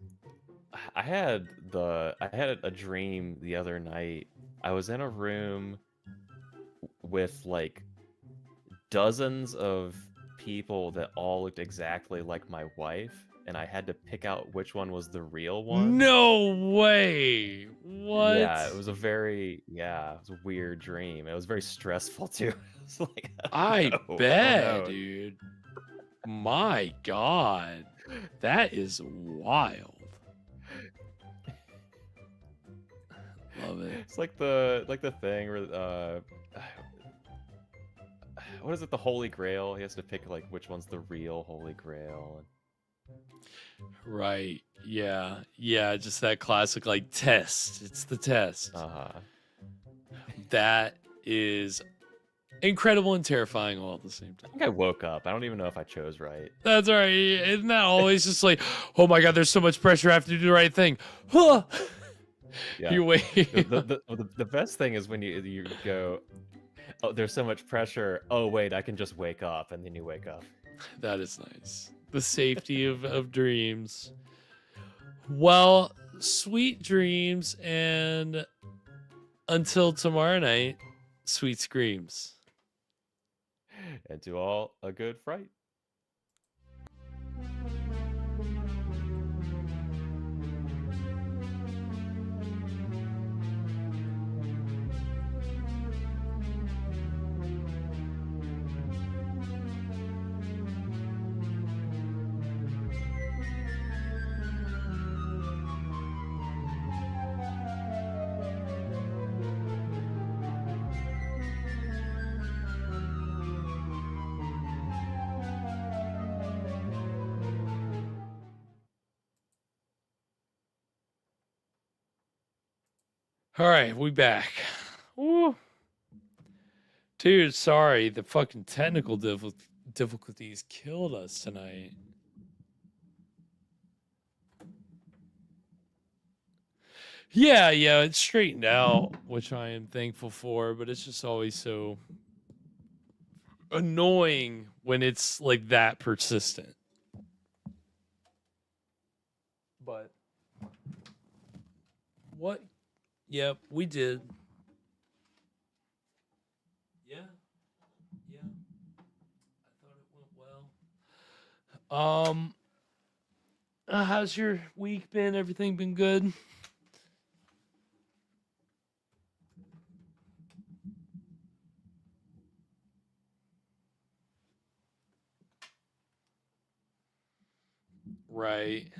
I had a dream the other night. I was in a room with like dozens of people that all looked exactly like my wife, and I had to pick out which one was the real one. No way. What? Yeah, it was a weird dream. It was very stressful too. It's like, I no, bet, dude. My God. That is wild. Love it. It's like the thing where what is it, the Holy Grail? He has to pick like which one's the real Holy Grail. Right. Yeah. Yeah, just that classic like test. It's the test. That is incredible and terrifying all at the same time. I think I woke up. I don't even know if I chose right. That's all right. Isn't that always just like, oh my God, there's so much pressure. I have to do the right thing. Huh. Yeah. You wait. The best thing is when you go, oh, there's so much pressure. Oh wait, I can just wake up, and then you wake up. That is nice. The safety of dreams. Well, sweet dreams, and until tomorrow night, sweet screams. And to all, a good fright. All right, we back. Woo. Dude, sorry. The fucking technical difficulties killed us tonight. Yeah, it's straightened out, which I am thankful for, but it's just always so annoying when it's like that persistent. But what? Yep, we did. Yeah. I thought it went well. How's your week been? Everything been good? Right.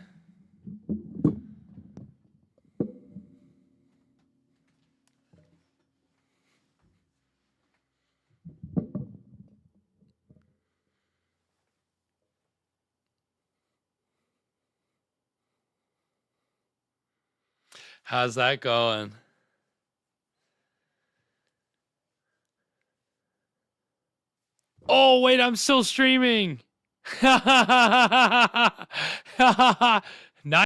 How's that going? Oh, wait, I'm still streaming.